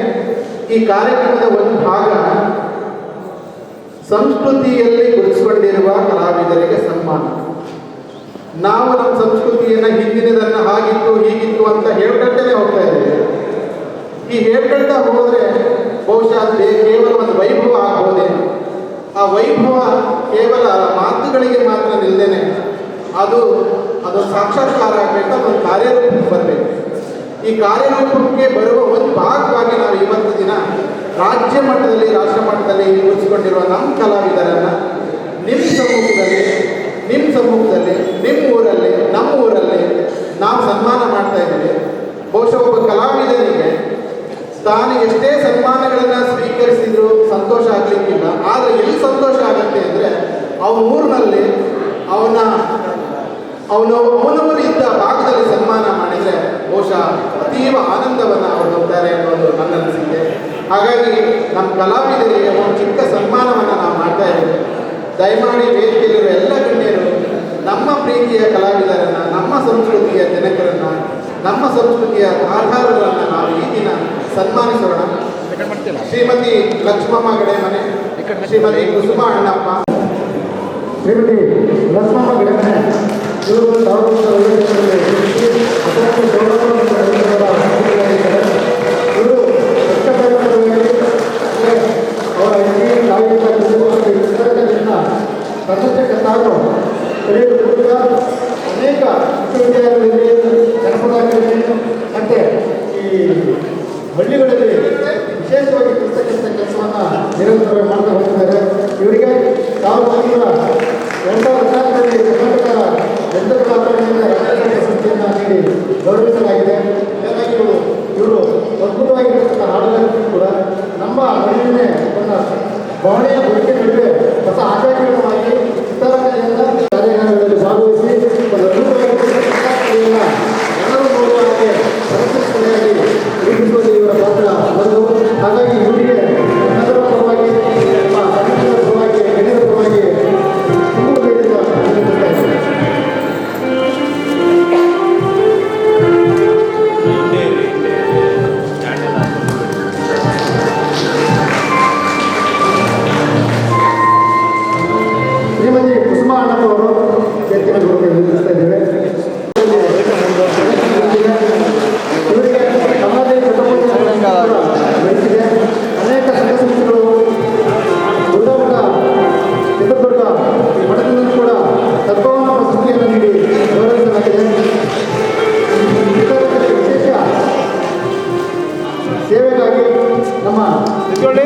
ಈ ಕಾರ್ಯಕ್ರಮದ ಒಂದು ಭಾಗ ಸಂಸ್ಕೃತಿಯಲ್ಲಿ ಗುರುತಿಸಿಕೊಂಡಿರುವ ಕಲಾವಿದರಿಗೆ ಸನ್ಮಾನ. ನಾವು ನಮ್ಮ ಸಂಸ್ಕೃತಿಯನ್ನು ಹಿಂದಿನದನ್ನು ಹಾಗಿತ್ತು ಹೀಗಿತ್ತು ಅಂತ ಹೇಳ್ಕೊಳ್ತೇನೆ ಹೋಗ್ತಾ ಇದ್ದೇವೆ. ಈ ಹೇಳ್ಕೊಳ್ತಾ ಹೋದರೆ ಬಹುಶಃ ಕೇವಲ ಒಂದು ವೈಭವ ಆಗ್ಬೋದೇನು. ಆ ವೈಭವ ಕೇವಲ ಮಾತುಗಳಿಗೆ ಮಾತ್ರ ನಿಲ್ಲದೇನೆ ಅದು ಸಾಕ್ಷಾತ್ಕಾರ ಆಗಬೇಕು, ಅದೊಂದು ಕಾರ್ಯರೂಪಕ್ಕೆ ಬರಬೇಕು. ಈ ಕಾರ್ಯರೂಪಕ್ಕೆ ಬರುವ ಒಂದು ಭಾಗವಾಗಿ ನಾವು ಇವತ್ತು ದಿನ ರಾಜ್ಯ ಮಟ್ಟದಲ್ಲಿ ರಾಷ್ಟ್ರ ಮಟ್ಟದಲ್ಲಿ ಗುರುತಿಸಿಕೊಂಡಿರುವ ನಮ್ಮ ಕಲಾವಿದರನ್ನು ನಿಮ್ಮ ಸಮ್ಮುಖದಲ್ಲಿ ನಿಮ್ಮ ಊರಲ್ಲಿ ನಮ್ಮ ಊರಲ್ಲಿ ನಾವು ಸನ್ಮಾನ ಮಾಡ್ತಾ ಇದ್ದೀವಿ. ಬಹುಶಃ ಒಬ್ಬ ಕಲಾವಿದನಿಗೆ ತಾನು ಎಷ್ಟೇ ಸನ್ಮಾನಗಳನ್ನು ಸ್ವೀಕರಿಸಿದ್ರು ಸಂತೋಷ ಆಗಲಿಕ್ಕಿಲ್ಲ. ಆದರೆ ಎಲ್ಲಿ ಸಂತೋಷ ಆಗುತ್ತೆ ಅಂದರೆ ಅವನ ಊರಿನಲ್ಲಿ ಅವನವರು ಇದ್ದ ಭಾಗದಲ್ಲಿ ಸನ್ಮಾನ ಮಾಡಿದರೆ ಬಹುಶಃ ಅತೀವ ಆನಂದವನ್ನು ಅವರು ಹೊಂದ್ತಾರೆ ಅನ್ನೋದು ನನ್ನ ಅನಿಸಿಕೆ. ಹಾಗಾಗಿ ನಮ್ಮ ಕಲಾವಿದರಿಗೆ ಒಂದು ಚಿಕ್ಕ ಸನ್ಮಾನವನ್ನು ನಾವು ಮಾಡ್ತಾ ಇದ್ದೇವೆ. ದಯಮಾಡಿ ವೇದಿಕೆಯಲ್ಲಿರುವ ಎಲ್ಲ ಗಣ್ಯರು ನಮ್ಮ ಪ್ರೀತಿಯ ಕಲಾವಿದರನ್ನು, ನಮ್ಮ ಸಂಸ್ಕೃತಿಯ ಜನಕರನ್ನು, ನಮ್ಮ ಸಂಸ್ಕೃತಿಯ ಆಧಾರಗಳನ್ನು ನಾವು ಈ ದಿನ ಸನ್ಮಾನಿಸೋಣ. ಶ್ರೀಮತಿ ಲಕ್ಷ್ಮಮ್ಮ ಗಡೆಮನೆ, ಶ್ರೀಮತಿ ಕುಸುಮ ಅಣ್ಣಪ್ಪ, ಶ್ರೀಮತಿ ಲಕ್ಷ್ಮಮ್ಮ ಗಡೆಮನೆ ಇವರು ಇವರು ಅವರ ಪ್ರಪಂಚಕ್ಕಾದರೂ ಕಲಿಯುವ ಅನೇಕ ವಿಶ್ವವಿದ್ಯಾಲಯಗಳಲ್ಲಿ ಜನಪದಾಗಿರಲಿ ಮತ್ತು ಈ ಹಳ್ಳಿಗಳಲ್ಲಿ ವಿಶೇಷವಾಗಿ ಇರ್ತಕ್ಕಂಥ ಕೆಲಸವನ್ನು ನಿರಂತರವಾಗಿ ಮಾಡ್ತಾ ಹೋಗ್ತಿದ್ದಾರೆ. ಇವರಿಗೆ 2014ರಲ್ಲಿ ಕರ್ನಾಟಕ ಜನಪದ ಅಕಾಡೆಮಿಯಿಂದ ರಾಜ್ಯ ಪ್ರಶಸ್ತಿಯನ್ನು ನೀಡಿ ಗೌರವಿಸಲಾಗಿದೆ. ಹಾಗಾಗಿ ಇವರು ಅದ್ಭುತವಾಗಿರ್ತಕ್ಕಂಥ ಹಾಡುಗಾರಿಕೆ ಕೂಡ ನಮ್ಮ ಹಳ್ಳಿಯನ್ನೇ ತನ್ನ ಭಾವನೆಯ ಬದುಕಿನ ನಡುವೆ ಹೊಸ ಆಚರಣೆಗಳಾಗಿ ಚಿತ್ರರಂಗದಿಂದ ಕಾರ್ಯಕ್ರಮಗಳಲ್ಲಿ ಭಾಗವಹಿಸಿ ಒಂದು ಅದ್ಭುತವಾಗಿರ್ತಕ್ಕಂಥ ಎಲ್ಲರೂ ನೋಡುವ ಹಾಗೆ ಸಂಸ್ಕೃತಿಯಾಗಿ ರೂಪಿಸುವಲ್ಲಿ ಇವರ ಪಾತ್ರ ಒಂದು. ಹಾಗಾಗಿ ಇವರಿಗೆ ನಗರ ಪರವಾಗಿ ನಮ್ಮ ಸಮಾಜದ ಪರವಾಗಿ ಗಣ್ಯರ ಪರವಾಗಿ ತುಂಬುವುದರಿಂದ ಅಭಿನಂದಿಸ್ತಾ ಇದ್ದೇನೆ. ಶ್ರೀಮತಿ ಕುಸುಮ ಅಣ್ಣಪ್ಪ ಅವರು ಚೇತನ ಗುರುಗೆ ವಿಧಿಸ್ತಾ ಇದ್ದೇವೆ. ಇವರಿಗೆ ಸಮಾಜ ವಹಿಸಿದೆ. ಅನೇಕ ಸಂಘ ಸಂಸ್ಥೆಗಳು ದೊಡ್ಡ ಚಿತ್ರದುರ್ಗ ಮಠದಿಂದ ಕೂಡ ತತ್ವವನ್ನು ಪ್ರಸ್ತುತಿಯನ್ನು ನೀಡಿ ಗೌರವಿಸಲಾಗಿದೆ. ವಿಶೇಷ ಸೇವೆಗಾಗಿ ನಮ್ಮ ನೋಡಿ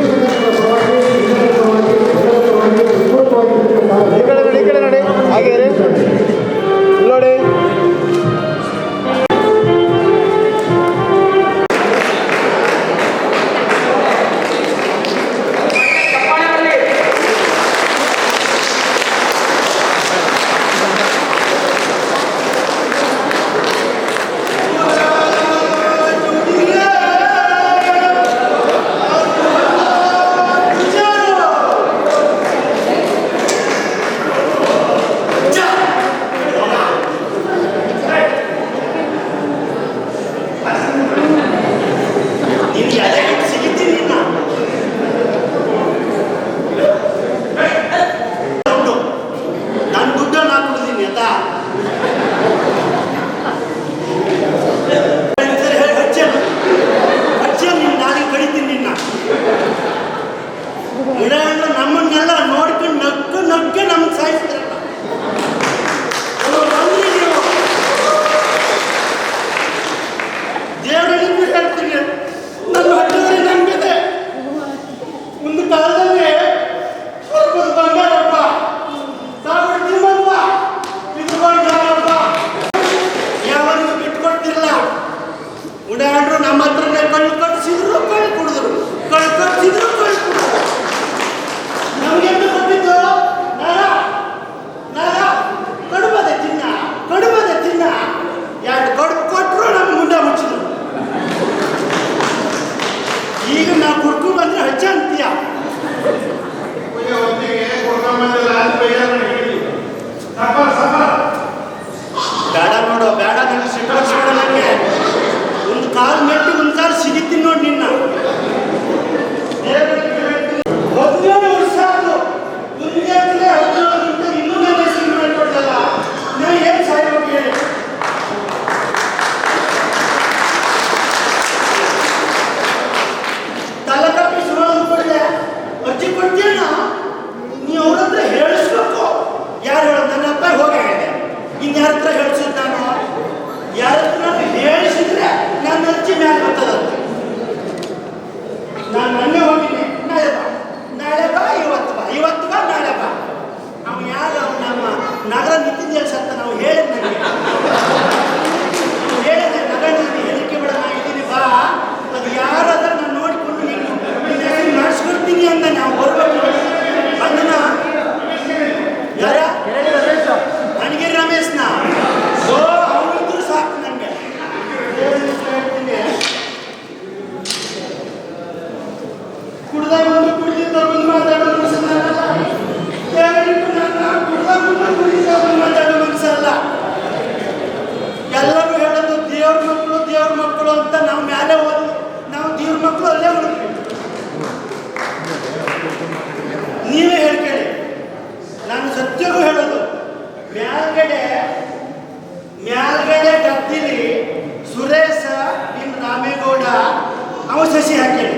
ಅವು ಸಸಿ ಹಾಕೇನೆ.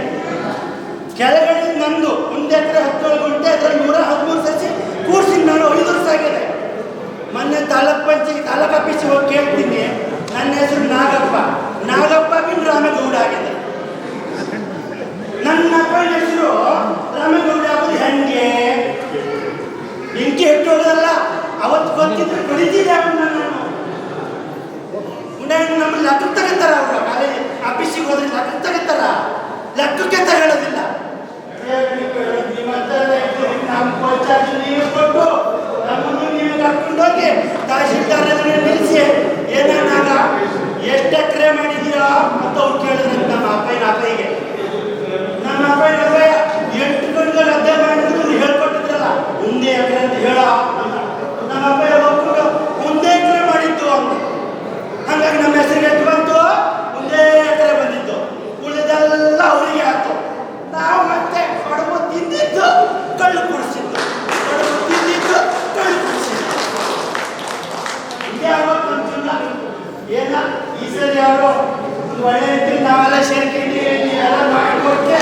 ಕೆಳಗಡೆ ನಂದು 1 ಎಕರೆ 17 ಗುಂಟೆ, ಅದರಲ್ಲಿ 113 ಸಸಿ ಕೂರಿಸಿ ನಾನು 5 ವರ್ಷ ಆಗಿದೆ. ಮೊನ್ನೆ ತಾಲೂಕು ಆಫೀಸಿಗೆ ಹೋಗಿ ಕೇಳ್ತೀನಿ, ನನ್ನ ಹೆಸರು ನಾಗಪ್ಪ ಬಿನ್ ರಾಮೇಗೌಡ ಆಗಿದೆ. ನನ್ನ ಅಪ್ಪನ ಹೆಸರು ರಾಮೇಗೌಡ ಆಗೋದು ಹೆಂಗೆ? ಬೆಂಕಿ ಇಟ್ಟೋದಲ್ಲ, ಅವತ್ತು ಗೊತ್ತಿದ್ರೆ ಕಡಿತಿದ್ದೆ ನಾನು. ನಮ್ಮ ಲೆಕ್ಕ ತಗೋತಾರ, ಅವರು ಕಾಲೇಜ್ ಆಫೀಸಿಗೆ ಹೋದ್ರೆ ಲೆಕ್ಕ ತಗೋತಾರ, ಲೆಕ್ಕಕ್ಕೆ ತಗೊಳ್ಳೋದಿಲ್ಲ. ನೀವು ಕೊಟ್ಟು ನಮ್ಮನ್ನು ನೀವು ಕರ್ಕೊಂಡೋಗಿ ತಹಶೀಲ್ದಾರ್ ನಿಲ್ಲಿಸಿ, ಏನಾಗ ಎಷ್ಟು ಎಕರೆ ಮಾಡಿದೀರಾ ಅಂತ ಅವ್ರು ಕೇಳಿದ್ರೆ ನಮ್ಮ ಅಪ್ಪಯ್ಯಗೆ 8 ಗಂಟೆ ಅಧ್ಯಯ ಮಾಡಿದ್ರು ಹೇಳ್ಕೊಟ್ಟಿದ್ರಲ್ಲ, 1 ಎಕರೆ ಅಂತ ಹೇಳ. ನಮ್ಮ ಅಪ್ಪಯ್ಯ ಹೋಗ್ಬಿಟ್ಟು 1 ಎಕರೆ ಮಾಡಿದ್ದು ಅಂತ. ಹಾಗಾಗಿ ನಮ್ಮ ಹೆಸರಿಗೆ ಎಷ್ಟು ಬಂತು? 1 ಎಕರೆ ಬಂದಿತ್ತು. ಉಳಿದೆಲ್ಲ ಅವರಿಗೆ ಆಯ್ತು. ನಾವು ಮತ್ತೆ ಕಡುಬು ತಿಂದಿದ್ದು ಕಳ್ಳು ಕುಡಿಸಿದ್ದು, ಹಿಂಗೆ ಆಗೋದು ಅಂತಿಲ್ಲ. ಏನ ಈ ಸರಿ ಅವರು ಒಳ್ಳೆ ರೀತಿ ನಾವೆಲ್ಲ ಸೇರ್ಕೊಂಡಿದ್ದೀವಿ, ನೀವೆಲ್ಲ ಮಾಡಿಕೊಟ್ಟೆ.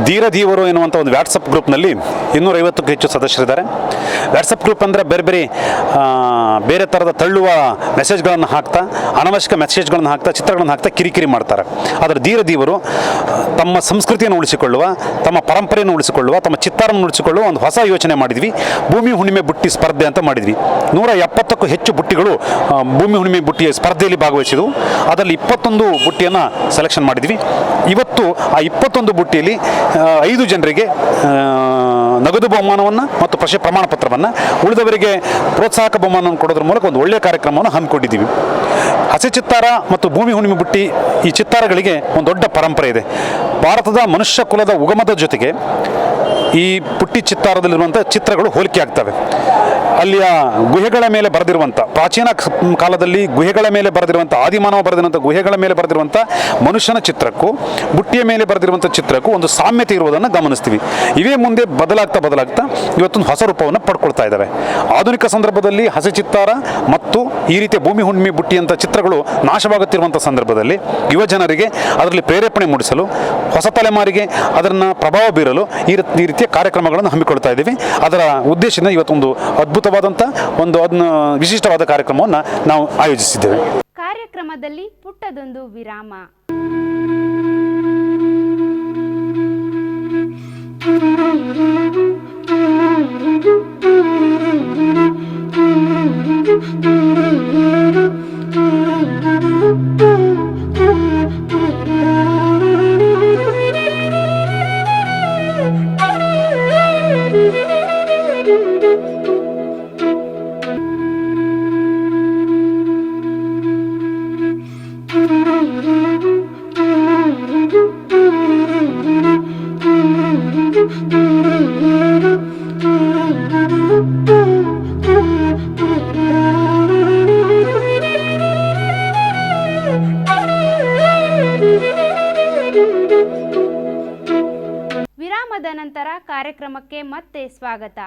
ಧೀರಧೀವರು ಎನ್ನುವಂಥ ಒಂದು ವ್ಯಾಟ್ಸಪ್ ಗ್ರೂಪ್ನಲ್ಲಿ 250ಕ್ಕೂ ಹೆಚ್ಚು ಸದಸ್ಯರಿದ್ದಾರೆ. ವ್ಯಾಟ್ಸಪ್ ಗ್ರೂಪ್ ಅಂದರೆ ಬೇರೆ ಥರದ ತಳ್ಳುವ ಮೆಸೇಜ್ಗಳನ್ನು ಹಾಕ್ತಾ, ಅನವಶ್ಯಕ ಮೆಸೇಜ್ಗಳನ್ನು ಹಾಕ್ತಾ, ಚಿತ್ರಗಳನ್ನು ಹಾಕ್ತಾ ಕಿರಿಕಿರಿ ಮಾಡ್ತಾರೆ. ಆದರೆ ಧೀರಧೀವರು ತಮ್ಮ ಸಂಸ್ಕೃತಿಯನ್ನು ಉಳಿಸಿಕೊಳ್ಳುವ, ತಮ್ಮ ಪರಂಪರೆಯನ್ನು ಉಳಿಸಿಕೊಳ್ಳುವ, ತಮ್ಮ ಚಿತ್ತಾರವನ್ನು ಉಳಿಸಿಕೊಳ್ಳುವ ಒಂದು ಹೊಸ ಯೋಚನೆ ಮಾಡಿದ್ವಿ. ಭೂಮಿ ಹುಣ್ಣಿಮೆ ಬುಟ್ಟಿ ಸ್ಪರ್ಧೆ ಅಂತ ಮಾಡಿದ್ವಿ. 170ಕ್ಕೂ ಹೆಚ್ಚು ಬುಟ್ಟಿಗಳು ಭೂಮಿ ಹುಣ್ಣಿಮೆ ಬುಟ್ಟಿಯ ಸ್ಪರ್ಧೆಯಲ್ಲಿ ಭಾಗವಹಿಸಿದವು. ಅದರಲ್ಲಿ 21 ಬುಟ್ಟಿಯನ್ನು ಸೆಲೆಕ್ಷನ್ ಮಾಡಿದ್ವಿ. ಇವತ್ತು ಆ 21 ಬುಟ್ಟಿಯಲ್ಲಿ 5 ಜನರಿಗೆ ನಗದು ಬಹುಮಾನವನ್ನು ಮತ್ತು ಪ್ರಮಾಣ ಪತ್ರವನ್ನು, ಉಳಿದವರಿಗೆ ಪ್ರೋತ್ಸಾಹಕ ಬಹುಮಾನವನ್ನು ಕೊಡೋದ್ರ ಮೂಲಕ ಒಂದು ಒಳ್ಳೆಯ ಕಾರ್ಯಕ್ರಮವನ್ನು ಹಮ್ಮಿಕೊಂಡಿದ್ದೀವಿ. ಹಸೆ ಚಿತ್ತಾರ ಮತ್ತು ಭೂಮಿ ಹುಣ್ಣಿಮೆ ಬುಟ್ಟಿ ಈ ಚಿತ್ತಾರಗಳಿಗೆ ಒಂದು ದೊಡ್ಡ ಪರಂಪರೆ ಇದೆ. ಭಾರತದ ಮನುಷ್ಯ ಕುಲದ ಉಗಮದ ಜೊತೆಗೆ ಈ ಪುಟ್ಟಿ ಚಿತ್ತಾರದಲ್ಲಿರುವಂಥ ಚಿತ್ರಗಳು ಹೋಲಿಕೆ ಆಗ್ತವೆ. ಅಲ್ಲಿಯ ಗುಹೆಗಳ ಮೇಲೆ ಬರೆದಿರುವಂಥ, ಪ್ರಾಚೀನ ಕಾಲದಲ್ಲಿ ಗುಹೆಗಳ ಮೇಲೆ ಬರೆದಿರುವಂಥ, ಆದಿಮಾನವ ಬರೆದಿರುವಂಥ ಗುಹೆಗಳ ಮೇಲೆ ಬರೆದಿರುವಂಥ ಮನುಷ್ಯನ ಚಿತ್ರಕ್ಕೂ ಬುಟ್ಟಿಯ ಮೇಲೆ ಬರೆದಿರುವಂಥ ಚಿತ್ರಕ್ಕೂ ಒಂದು ಸಾಮ್ಯತೆ ಇರುವುದನ್ನು ಗಮನಿಸ್ತೀವಿ. ಇವೇ ಮುಂದೆ ಬದಲಾಗ್ತಾ ಇವತ್ತೊಂದು ಹೊಸ ರೂಪವನ್ನು ಪಡ್ಕೊಳ್ತಾ ಇದ್ದಾವೆ. ಆಧುನಿಕ ಸಂದರ್ಭದಲ್ಲಿ ಹಸೆ ಚಿತ್ತಾರ ಮತ್ತು ಈ ರೀತಿಯ ಭೂಮಿ ಹುಣ್ಣಿಮೆ ಬುಟ್ಟಿಯಂಥ ಚಿತ್ರಗಳು ನಾಶವಾಗುತ್ತಿರುವಂಥ ಸಂದರ್ಭದಲ್ಲಿ ಯುವ ಜನರಿಗೆ ಅದರಲ್ಲಿ ಪ್ರೇರೇಪಣೆ ಮೂಡಿಸಲು, ಹೊಸ ತಲೆಮಾರಿಗೆ ಅದನ್ನು ಪ್ರಭಾವ ಬೀರಲು ಈ ರೀತಿಯ ಕಾರ್ಯಕ್ರಮಗಳನ್ನು ಹಮ್ಮಿಕೊಳ್ತಾ ಇದ್ದೀವಿ. ಅದರ ಉದ್ದೇಶದಿಂದ ಇವತ್ತೊಂದು ಅದ್ಭುತವಾದಂಥ ಒಂದು ವಿಶಿಷ್ಟವಾದ ಕಾರ್ಯಕ್ರಮವನ್ನು ನಾವು ಆಯೋಜಿಸಿದ್ದೇವೆ. ಕಾರ್ಯಕ್ರಮದಲ್ಲಿ ಪುಟ್ಟದೊಂದು ವಿರಾಮ. ವಿರಾಮದ ನಂತರ ಕಾರ್ಯಕ್ರಮಕ್ಕೆ ಮತ್ತೆ ಸ್ವಾಗತ.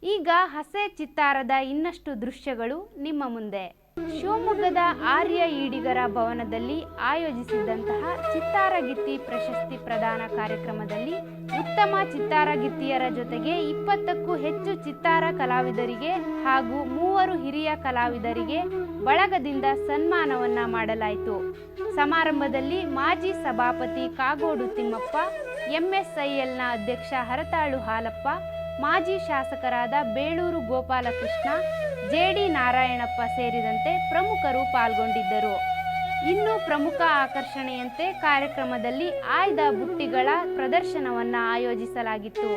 ಈಗ ಹಸೆ ಚಿತ್ತಾರದ ಇನ್ನಷ್ಟು ದೃಶ್ಯಗಳು ನಿಮ್ಮ ಮುಂದೆ. ಶಿವಮೊಗ್ಗದ ಆರ್ಯ ಈಡಿಗರ ಭವನದಲ್ಲಿ ಆಯೋಜಿಸಿದ್ದಂತಹ ಚಿತ್ತಾರಗಿತ್ತಿ ಪ್ರಶಸ್ತಿ ಪ್ರದಾನ ಕಾರ್ಯಕ್ರಮದಲ್ಲಿ ಉತ್ತಮ ಚಿತ್ತಾರಗಿತ್ತಿಯರ ಜೊತೆಗೆ 20ಕ್ಕೂ ಹೆಚ್ಚು ಚಿತ್ತಾರ ಕಲಾವಿದರಿಗೆ ಹಾಗೂ 3 ಹಿರಿಯ ಕಲಾವಿದರಿಗೆ ಬಳಗದಿಂದ ಸನ್ಮಾನವನ್ನ ಮಾಡಲಾಯಿತು. ಸಮಾರಂಭದಲ್ಲಿ ಮಾಜಿ ಸಭಾಪತಿ ಕಾಗೋಡು ತಿಮ್ಮಪ್ಪ, ಎಂಎಸ್ಐಎಲ್ನ ಅಧ್ಯಕ್ಷ ಹರತಾಳು ಹಾಲಪ್ಪ, ಮಾಜಿ ಶಾಸಕರಾದ ಬೇಳೂರು ಗೋಪಾಲಕೃಷ್ಣ, ಜೆಡಿ ನಾರಾಯಣಪ್ಪ ಸೇರಿದಂತೆ ಪ್ರಮುಖರು ಪಾಲ್ಗೊಂಡಿದ್ದರು. ಇನ್ನು ಪ್ರಮುಖ ಆಕರ್ಷಣೆಯಂತೆ ಕಾರ್ಯಕ್ರಮದಲ್ಲಿ ಆಯ್ದ ಬುಟ್ಟಿಗಳ ಪ್ರದರ್ಶನವನ್ನು ಆಯೋಜಿಸಲಾಗಿತ್ತು.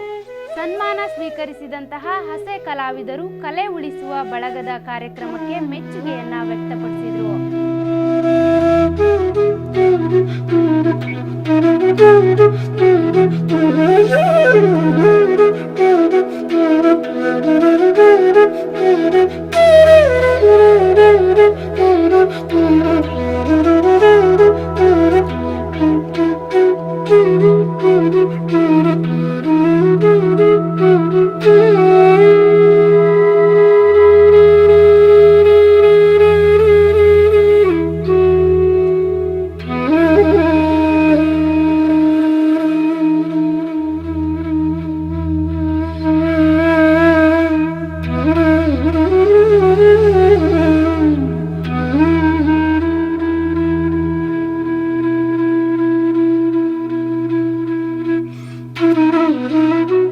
ಸನ್ಮಾನ ಸ್ವೀಕರಿಸಿದಂತಹ ಹಸೆ ಕಲಾವಿದರು ಕಲೆ ಉಳಿಸುವ ಬಳಗದ ಕಾರ್ಯಕ್ರಮಕ್ಕೆ ಮೆಚ್ಚುಗೆಯನ್ನ ವ್ಯಕ್ತಪಡಿಸಿದರು. Thank you.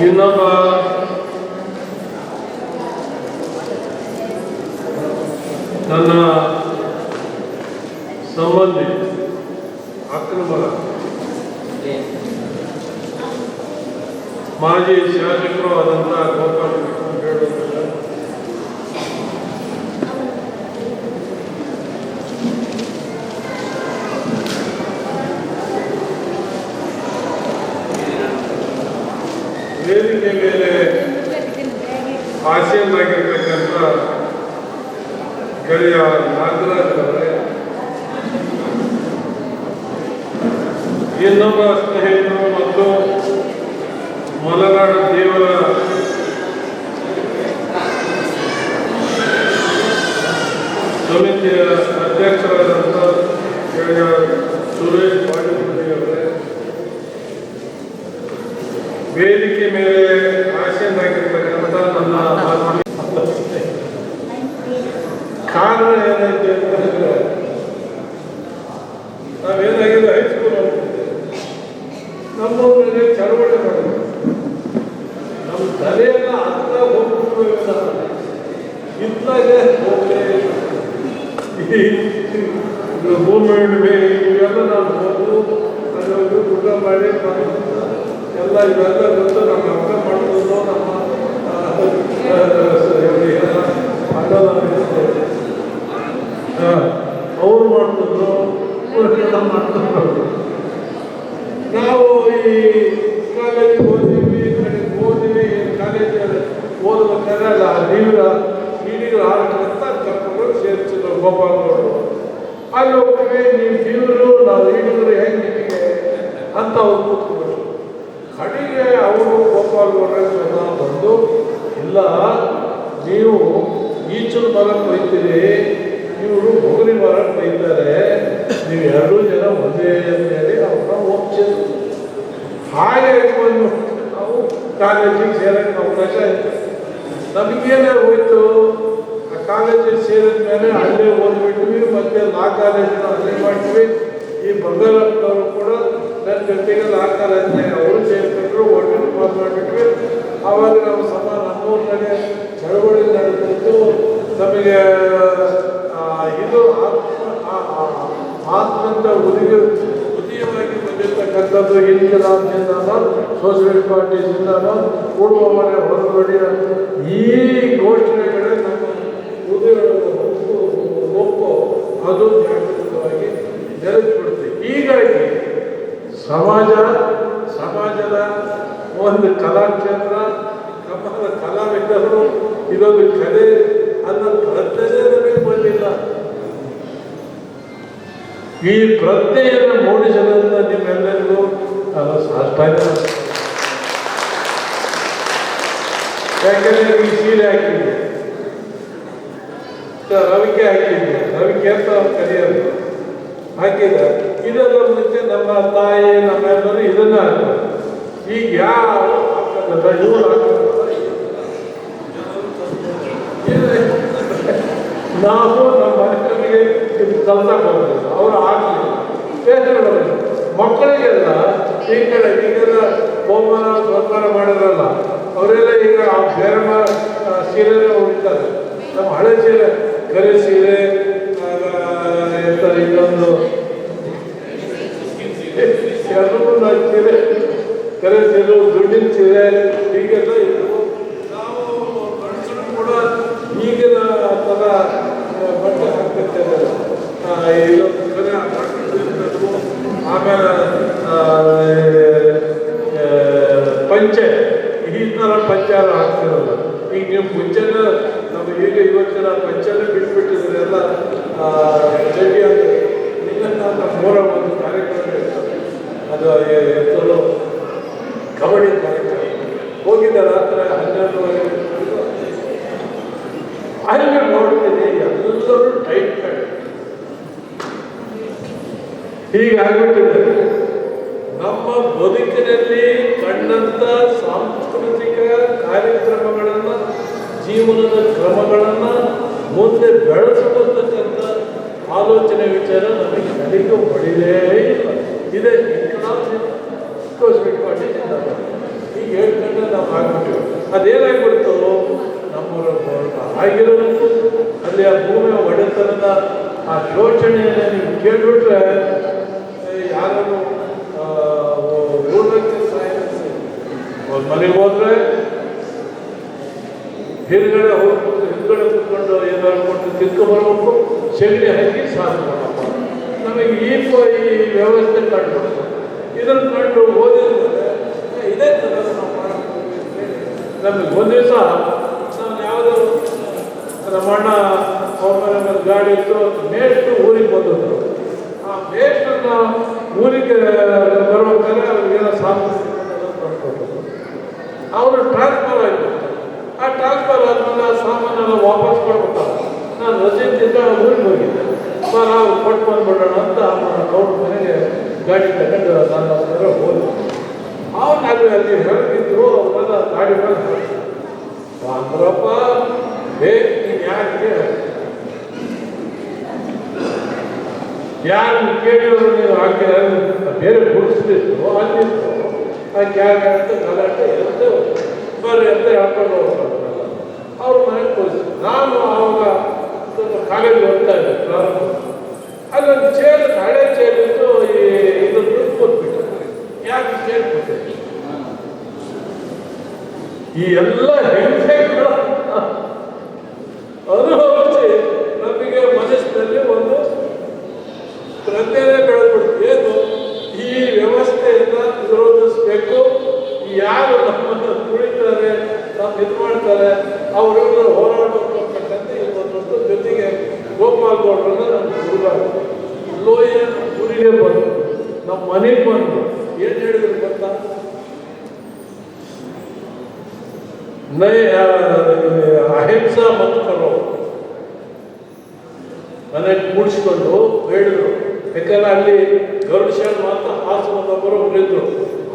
ಇನ್ನೊಬ್ಬ ನನ್ನ ಸಂಬಂಧಿ ಅಕ್ಕನ ಮಗ ಮಾಜಿ ಶಾಸಕರು ಆದಂಥ ಗೋಪಾಲ್ ಹೇಳುವುದಿಲ್ಲ. ವೇದಿಕೆ ಮೇಲೆ ಆಸೆಯನ್ನಾಗಿರ್ತಕ್ಕಂಥ ಗೆಳೆಯ ನಾಗರಾಜ್ ಅವರೇ, ಇನ್ನೊಬ್ಬ ಸ್ನೇಹಿತರು ಮತ್ತು ಮಲೆನಾಡು ದೇವರ ಸಮಿತಿಯ ಅಧ್ಯಕ್ಷರಾದಂಥ ಗೆಳೆಯ ಸುರೇಶ್ ಪಾಟೀಲ್ ಅವರೇ, ವೇದಿಕೆ ಮೇಲೆ ಆಸೆಯನ್ನಾಗಿರ್ತಕ್ಕಂಥ ನನ್ನ ಕಾರಣ ಏನೈತೆ ಅಂತ ಹೇಳಿದ್ರೆ, ನಾವೇನಾಗಿದೆ ಹೈಸ್ಕೂಲ್ ಹೋಗ್ತಿದ್ದೆ, ನಮ್ಮೂರಿನಲ್ಲಿ ಚಳವಳಿ ಮಾಡಿದ್ವಿ. ನಮ್ಮ ತಲೆಯೆಲ್ಲ ಅರ್ಧ ಹೋಗ್ಬಿಟ್ಟು ಇತ್ತಾಗೆ ಹೋಗಲೇ ಮೂವ್ಮೆಂಟ್ ಇವೆಲ್ಲ ನಾನು ಹೋದು ಅದೊಂದು ಊಟ ಮಾಡಿ ಎಲ್ಲ ಇವೆಲ್ಲ ಗೊತ್ತು. ನಮ್ಮ ಅರ್ಥ ಮಾಡೋದು ನಮ್ಮ ಅವ್ರು ಮಾಡ್ತಿದ್ರು, ಮಾಡ್ತಿದ್ರು. ನಾವು ಈ ಕಾಲೇಜಿಗೆ ಓದಿದ್ವಿ, ಈ ಕಡೆ ಓದಿವಿ, ಕಾಲೇಜಲ್ಲಿ ಓದಬೇಕಾದ್ರೆ ಈಡಿಗಳು ಆಡಕ್ಕಂತ ಕರ್ಕೊಂಡು ಸೇರಿಸಿದ್ರು ಗೋಪಾಲಗೌಡರು. ಅಲ್ಲಿ ಹೋಗ್ತೀವಿ, ನೀವು ಜೀವರು ನಾವು ಈಡಿಗಳು ಹೆಂಗೆ ನಿಮಗೆ ಅಂತ ಅವ್ರು ಕೂತ್ಕೊಂಡು ಕಡೆಗೆ ಅವರು ಗೋಪಾಲಗೌಡರ ಬಂದು, ಇಲ್ಲ ನೀವು ಈಚಲು ಮರಕ್ಕೆ ಬೈತೀರಿ, ಇವರು ಹೊಗಲಿ ಮರಕ್ಕೆ ಬೈತಾರೆ, ನೀವು ಎರಡೂ ಜನ ಒಂದೇ ಅಂತೇಳಿ ಅವ್ರನ್ನ ಒಪ್ಪಿಸಿದ್ರು. ಹಾಗೆ ಬಂದು ನಾವು ಕಾಲೇಜಿಗೆ ಸೇರಕ್ಕೆ ಅವಕಾಶ ಆಯಿತು. ನಮಗೇನೇ ಹೋಯ್ತು, ಆ ಕಾಲೇಜಿಗೆ ಸೇರಿದ ಮೇಲೆ ಅಲ್ಲೇ ಓದ್ಬಿಟ್ವಿ, ಮತ್ತೆ ಲಾ ಕಾಲೇಜಿನ ಅಲ್ಲೇ ಮಾಡ್ತೀವಿ. ಈ ಬಂಗಾರಪ್ಪನವರು ಕೂಡ ನನ್ನ ಜೊತೆಗೆ ಲಾ ಕಾಲೇಜಿನಾಗ ಅವರು ಸೇರ್ಕೊಂಡ್ರು, ಒಟ್ಟು ಪಾಸ್ ಮಾಡಿಬಿಟ್ವಿ. ಆವಾಗ ನಾವು ನಮ್ಮೂರಿನಲ್ಲಿ ಚಳವಳಿ ನಡೆದಿತ್ತು. ನಮಗೆ ಇದು ಆತ್ಮಂತ ಉದಯವಾಗಿ ಬಂದಿರ್ತಕ್ಕಂಥದ್ದು ಇಂದಿರಾಜಿಂದಾನೋ ಸೋಷಿಯಲಿಸ್ಟ್ ಪಾರ್ಟಿ ಜಿಂದಾನೋ ಕೂಡುವ ಮನೆ ಹೊರಗಡೆ ಈ ಘೋಷಣೆಗಳೇ ನಮ್ಮ ಒಪ್ಪು ಅದು ಜಾಗೃತವಾಗಿ ನೆಲೆಸಿಬಿಡುತ್ತೆ. ಹೀಗಾಗಿ ಸಮಾಜದ ಒಂದು ಕಲಾಕ್ಷೇತ್ರ, ನಮ್ಮ ಕಲಾವಿದರು ಇದೊಂದು ಕಲೆ ಅನ್ನೋ ಪ್ರಜ್ಞೆ ನಮಗೆ ಬಂದಿಲ್ಲ. ಈ ಪ್ರಜ್ಞೆಯನ್ನು ಮೂಡಿಸದಂತ ನಿಮ್ಮೆಲ್ಲರಿಗೂ ನಾನು ಸಾಷ್ಟಾಂಗ. ಯಾಕೆಂದರೆ ಈ ಸೀರೆ ಹಾಕಿದ್ದೆ, ರವಿಕೆ ಹಾಕಿದ್ದೆ, ರವಿಕೆ ಅಂತ ಕರೆಯೋದು ಹಾಕಿದ. ಇದೆಲ್ಲ ಮುಂಚೆ ನಮ್ಮ ತಾಯಿ ನಮ್ಮೆಲ್ಲರೂ ಇದನ್ನ ಹಾಕೋದು. ಈಗ ಯಾವ ಇವರು ಹಾಕೋದು, ನಾವು ನಮ್ಮ ಮಕ್ಕಳಿಗೆ ಕಲ್ಸಕ್ಕೆ ಹೋಗ್ತೀವಿ, ಅವರು ಆಗಲಿಲ್ಲ. ಬೇಸರಗಳು ಮಕ್ಕಳಿಗೆಲ್ಲ ಈ ಕಡೆ ಈಗೆಲ್ಲ ಬಹುಮಾನ ಸ್ವರ್ಮಾನ ಮಾಡಿದ್ರಲ್ಲ, ಅವರೆಲ್ಲ ಈಗ ಬೇರೆ ಸೀರೆನೇ ಉಳಿತಾರೆ. ನಮ್ಮ ಹಳೆ ಸೀರೆ, ಕರೆ ಸೀರೆ, ಇನ್ನೊಂದು ಎಲ್ಲರೂ ಸೀರೆ, ಕರೆ ಸೀರೆ, ದುಡ್ಡಿನ ಸೀರೆ ಹೀಗೆಲ್ಲ ಇತ್ತು. ನಾವು ಗಂಡಸರು ಕೂಡ ಈಗಿನ ಥರ ಬಟ್ಟೆ ಹಾಕ್ತಿರ್ತೇವೆ. ಇದೊಂದು ಕರೆ ಆಮೇಲೆ ಪಂಚೆ, ಈ ಥರ ಪಂಚಾರ ಹಾಕ್ತಿರಲ್ಲ. ಈಗ ನೀವು ಮುಂಚೆನ ನಾವು ಈಗ ಇವತ್ತಿನ ಪಂಚೆನೇ ಬಿಟ್ಬಿಟ್ಟಿದ್ರೆ ಎಲ್ಲ ಚಡ್ಡಿ ಅಂತ. ಇಲ್ಲ ನಮ್ಮ ಮೂರ ಒಂದು ಕಾರ್ಯಕ್ರಮ ಇರ್ತದೆ, ಅದು ಎತ್ತಲು ಕಬಡ್ಡಿ ಕಾರ್ಯಕ್ರಮ ಹೋಗಿದ್ದ ರಾತ್ರಿ 12 ಅಲ್ಲಿ ನೋಡ್ತೀನಿ ಎಲ್ಲರೂ ಟೈಟ್ ಕಟ್ ಹೀಗಾಗ್ಬಿಟ್ಟಿದೆ. ನಮ್ಮ ಬದುಕಿನಲ್ಲಿ ಕಂಡಂಥ ಸಾಂಸ್ಕೃತಿಕ ಕಾರ್ಯಕ್ರಮಗಳನ್ನು, ಜೀವನದ ಕ್ರಮಗಳನ್ನು ಮುಂದೆ ಬೆಳೆಸತಕ್ಕಂಥ ಆಲೋಚನೆ ವಿಚಾರ ನಮಗೆ ಹೊಡಿಲೇ ಇಲ್ಲ. ಇದೆ ತೋರಿಸ್ಬಿಟ್ಟು ಈಗ ಹೇಳ್ಕೊಂಡ್ರೆ ನಾವು ಆಗ್ಬಿಟ್ಟು ಅದೇನಾಗ್ಬಿಡ್ತು ನಮ್ಮೂರ ಆಗಿರೋದು ಅಲ್ಲಿ ಆ ಭೂಮಿಯ ಒಡೆತನದ ಆ ಶೋಷಣೆಯನ್ನು ನೀವು ಕೇಳಿಬಿಟ್ರೆ ಯಾರು ಊರಕ್ಕೆ ಅವ್ರ ಮನೆಗೆ ಹೋದ್ರೆ ಹಿಂದ್ಗಡೆ ಕುತ್ಕೊಂಡು ಏನಾದ್ರು ಕೊಟ್ಟು ತಿಳ್ಕೊಬರ್ಬೇಕು, ಸೆಗಣಿ ಹಾಕಿ ಸಾಧನೆ ಮಾಡಪ್ಪ. ನಮಗೆ ಈ ವ್ಯವಸ್ಥೆ ಕಂಡುಬಿಡ್ತು. ಇದನ್ನು ಕಂಡು ಓದಿದ್ರೆ ಇದೇ ಥರ ನಾವು ನಮಗೆ ಒಂದು ದಿವಸ ನಾನು ಯಾವುದೋ ನಮ್ಮ ಅಣ್ಣ ಅವ್ರ ಮನೆ ಗಾಡಿ ಇತ್ತು, ಮೇಷ್ಟು ಊರಿಗೆ ಬಂದಿದ್ರು. ಆ ಮೇಷ್ಟನ್ನ ಊರಿಗೆ ಬರ್ಬೇಕಾದ್ರೆ ಅವ್ರಿಗೇನೋ ಸಾಮಾನು ತಂದುಕೊಟ್ಟಿದ್ರು. ಅವರು ಟ್ರಾನ್ಸ್ಫರ್ ಆಯಿತು. ಆ ಟ್ರಾನ್ಸ್ಫರ್ ಆದಮೇಲೆ ಆ ಸಾಮಾನೆಲ್ಲ ವಾಪಸ್ ಕೊಡ್ಬೇಕಲ್ಲ. ನಾನು ರಜೆಯಿಂದ ಊರಿಗೆ ಹೋಗಿದ್ದೆ. ಅವ್ರು ಕೊಟ್ಟು ಬಂದ್ಬಿಡೋಣ ಅಂತ ಅವ್ರ ಮನೆಗೆ ಗಾಡಿ ತಗೊಂಡು ನಾನು ಅವ್ರ ಹೋದೆ. ಅವನಾಗ ಅಲ್ಲಿ ಹೇಗಿದ್ರು ಅವರೆಲ್ಲ ಗಾಡಿ ಮೇಲೆ ಅಂದ್ರಪ್ಪ ನೀನು ಯಾಕೆ ಯಾರು ಕೇಳಿದ್ರು ನೀವು ಹಾಕಿ ಬೇರೆ ಗುಡಿಸ್ತಿತ್ತು ಅಲ್ಲಿತ್ತು ಆ ಕ್ಯಾಗ ಅಂತ ಗಲಾಟೆ ಇರುತ್ತೆ ಬರ್ರಿ ಅಂತ ಹೇಳ್ಕೊಂಡು ಹೋಗ್ತಾರಲ್ಲ ಅವ್ರ ಮನೆಗೆ ತೋರಿಸಿದ್ರು. ನಾನು ಆವಾಗ ಸ್ವಲ್ಪ ಕಾಲೇಜ್ ಓದ್ತಾ ಇದ್ದೆ ಪ್ರಾರಂಭ. ಅಲ್ಲೊಂದು ಚೇರ್ ಹಳೆ ಚೇರ್ ಇತ್ತು. ಇದು ದುಡ್ಡು ಕೊಟ್ಬಿಟ್ಟು ಯಾಕೆ ಚೇರ್ ಕೊಟ್ಟೆ ಈ ಎಲ್ಲ ಹಿಂಸೆಗಳ ಅನುಭವಿಸಿ ನಮಗೆ ಮನಸ್ಸಿನಲ್ಲಿ ಒಂದು ಪ್ರಜ್ಞೆನೇ ಬೆಳೆದ್ಬಿಡ್ತು. ಏನು ಈ ವ್ಯವಸ್ಥೆಯಿಂದ ವಿರೋಧಿಸಬೇಕು. ಯಾರು ನಮ್ಮನ್ನು ತುಳಿತಾರೆ, ನಾವು ಇದು ಮಾಡ್ತಾರೆ, ಅವರೆಲ್ಲರೂ ಹೋರಾಡಬೇಕಂತ ಇವತ್ತೊಂದು ಜೊತೆಗೆ ಗೋಪಾಲ್ ಗೌಡ್ರನ್ನ ನಮ್ಮ ಹುಡುಗ ಲೋಯ ಊರಿಗೆ ಬಂದು ನಮ್ಮ ಮನೆಗೆ ಬಂದು ಏನು ಹೇಳಿದ್ರು ಗೊತ್ತಾ? ಅಹಿಂಸಾ ಮಕ್ಕಳು ಮನೆಗೆ ಕೂಡಿಸ್ಕೊಂಡು ಹೇಳಿದ್ರು. ಯಾಕಂದ್ರೆ ಅಲ್ಲಿ ಗರುಡಶಾಲೆ ಮಾತ್ರ ಹಾಸನದೊಬ್ಬರು ಇದ್ರು.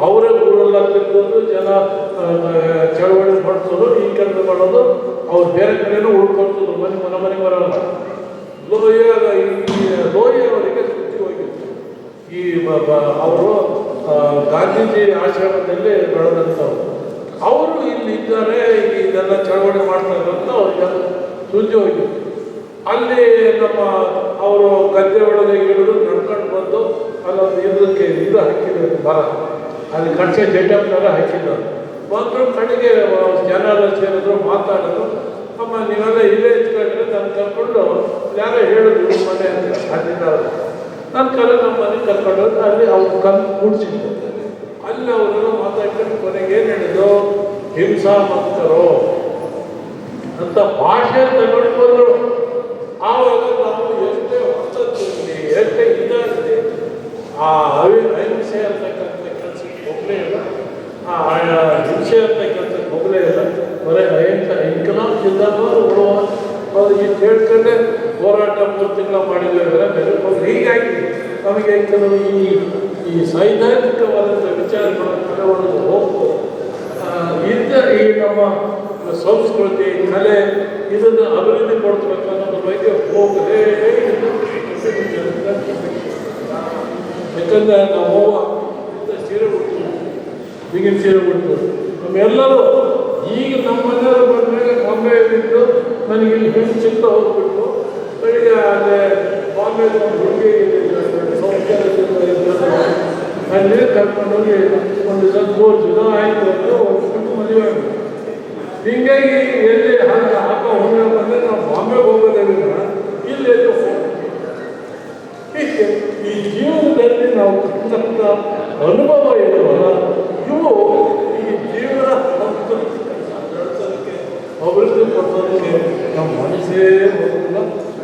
ಅವರೇ ಊರೆಲ್ಲ ತಿರ್ಗೋದು, ಜನ ಚಳವಳಿ ಮಾಡಿಸೋದು, ಈ ಕೆಲಸ ಮಾಡೋದು. ಅವ್ರು ಬೇರೆ ಕಡೆನೂ ಉಳ್ಕೊಳ್ತಿದ್ರು, ಮನೆಗೆ ಬರೋಲ್ಲ. ಲೋಯ ಅವರಿಗೆ ಸುದ್ದಿ ಹೋಗಿತ್ತು. ಈ ಅವರು ಗಾಂಧೀಜಿ ಆಶ್ರಮದಲ್ಲಿ ಬೆಳೆದಂಥವ್ರು. ಅವರು ಇಲ್ಲಿ ಇದ್ದಾರೆ, ಇದೆಲ್ಲ ಚಳವಳಿ ಮಾಡ್ತಾರೆ ಅಂತ ಅವ್ರಿಗೆಲ್ಲ ಸುದ್ದಿ ಹೋಗಿತ್ತು. ಅಲ್ಲಿ ನಮ್ಮ ಅವರು ಗದ್ದೆ ಒಳಗೆ ಇಳಿದು ನಡ್ಕೊಂಡು ಬಂದು ಅಲ್ಲೊಂದು ಇದಕ್ಕೆ ಇದು ಹಾಕಿದ್ರು ಮರ, ಅಲ್ಲಿ ಕಣಸೆ ಜಡ್ಡಪ್ಪನೆಲ್ಲ ಹಾಕಿದ್ರು. ಬಂದರು ಕಡೆಗೆ ಜನ ಎಲ್ಲ ಸೇರಿದ್ರು, ಮಾತಾಡಿದ್ರು. ಅಮ್ಮ ನೀವೆಲ್ಲ ಇಲ್ಲೇ ಇಟ್ಕೊಂಡ್ರೆ ನಾನು ಕರ್ಕೊಂಡು ಯಾರೋ ಹೇಳಿದ್ರು ಮನೆ ಅಂತ ಅಲ್ಲಿಂದ ನಾನು ನಮ್ಮ ಮನೆಗೆ ಕರ್ಕೊಂಡು ಅಲ್ಲಿ ಅವ್ರು ಕೂಡಿಸಿದ್ರು. ಅಲ್ಲಿ ಅವರೆಲ್ಲ ಮಾತಾಡ್ಕೊಂಡು ಕೊನೆಗೆ ಏನು ಹೇಳಿದ್ರು, ಹಿಂಸಾ ಮಕ್ಕಳು ಅಂತ ಭಾಷೆ ತಗೊಂಡು ಬಂದರು. ಆವಾಗ ನಾವು ಎಷ್ಟೇ ಹೊಸದಿರಲಿ, ಎಷ್ಟೇ ಇದಾಗಲಿ, ಆ ಅಹಿಂಸೆ ಅಂತಕ್ಕಂಥ ಕೆಲಸಕ್ಕೆ ಹೋಗಲೇ ಇಲ್ಲ. ಆ ಹಿಂಸೆ ಅಂತ ಕೆಲಸಕ್ಕೆ ಹೋಗಲೇ ಇಲ್ಲ. ಬರೀ ಅಹಿಂಸೆ ಇನ್ಕಲಾಂ ಜಿಂದಾಬಾದ್ ಉಳುವ ಅದು ಈ ಕೇಳ್ಕೊಂಡೆ ಹೋರಾಟ 3 ತಿಂಗಳ ಮಾಡಿದ್ದೇವೆ. ಹೀಗಾಗಿ ನಮಗೆ ಕೆಲವು ಈ ಸೈದ್ಧಾಂತಿಕವಾದಂಥ ವಿಚಾರಗಳನ್ನು ತಗೊಂಡು ಹೋಗ್ಬೋದು. ಈ ನಮ್ಮ ಸಂಸ್ಕೃತಿ, ಕಲೆ ಇದನ್ನು ಅಭಿವೃದ್ಧಿ ಪಡಿಸ್ಬೇಕು ಅನ್ನೋದ್ರ ಬಗ್ಗೆ ಹೋಗಲೇ. ಯಾಕಂದರೆ ನಾವು ಸೀರೆ ಉಡ್ತೀವಿ, ಈಗಿನ ಸೀರೆ ಉಡ್ತೀವಿ. ನಮ್ಮೆಲ್ಲರೂ ಈಗ ನಮ್ಮ ಮನೆಯವರು ಬಂದಾಗ ಬಾಂಬೆ ಇದ್ದು ನನಗೆ ಇಲ್ಲಿ ಹಿಂಸಿಂತ ಹೋಗ್ಬಿಟ್ಟು ಬೆಳಿಗ್ಗೆ ಅಲ್ಲೇ ಬಾಂಬೆದ ಒಂದು ಹುಡುಗಿ ಅಲ್ಲಿ ಕರ್ಕೊಂಡೋಗಿ ಒಂದು ದಿವಸ ತೋರಿಸಿದ ಆಯಿತು ಅಂದರೆ ಒಂದು ಮದುವೆ ಆಗಿದೆ. ಹೀಗಾಗಿ ಎಲ್ಲಿ ಹಬ್ಬ ಹುಣ್ಣಿಮೆ ಬಂದರೆ ನಾವು ಬಾಂಬೆಗೆ ಹೋಗೋದಿಲ್ಲ, ಇಲ್ಲಿ ಹೀಗೆ ಈ ಜೀವನದಲ್ಲಿ ನಾವು ಪಟ್ಟಂಥ ಅನುಭವ ಇರುವಲ್ಲ, ಇವು ಈ ಜೀವನ ಅಭಿವೃದ್ಧಿ ಪಡಿಸೋದಕ್ಕೆ ನಮ್ಮ ಮನಸ್ಸೇ ಹೋಗೋದಿಲ್ಲ.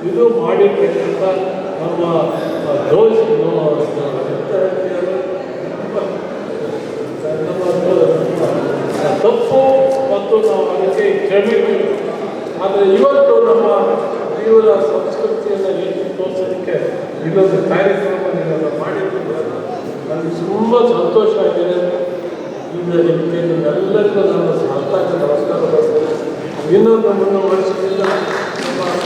ಇದು ಮಾಡಿರ್ತಕ್ಕಂಥ ನಮ್ಮ ದೋಷ ತಪ್ಪು ಮತ್ತು ನಾವು ಅದಕ್ಕೆ ಕ್ಷಮಿಸ್ತೀವಿ. ಆದರೆ ಇವತ್ತು ನಮ್ಮ ಜೀವನ ಸಂಸ್ಕೃತಿಯನ್ನು ಎತ್ತಿ ತೋರಿಸೋದಕ್ಕೆ ಇಲ್ಲೊಂದು ಕಾರ್ಯಕ್ರಮ ಮಾಡಿದ್ದು ನನಗೆ ತುಂಬ ಸಂತೋಷ ಆಗಿದೆ. ಈಗ ನಿಮಗೆ ನಿಮ್ಮೆಲ್ಲರಿಗೂ ನನ್ನ ಸಾರ್ಥಕ ನಮಸ್ಕಾರ ಬರ್ತದೆ. ಇನ್ನೊಂದು ವರ್ಷದಿಂದ ನಮ್ಮ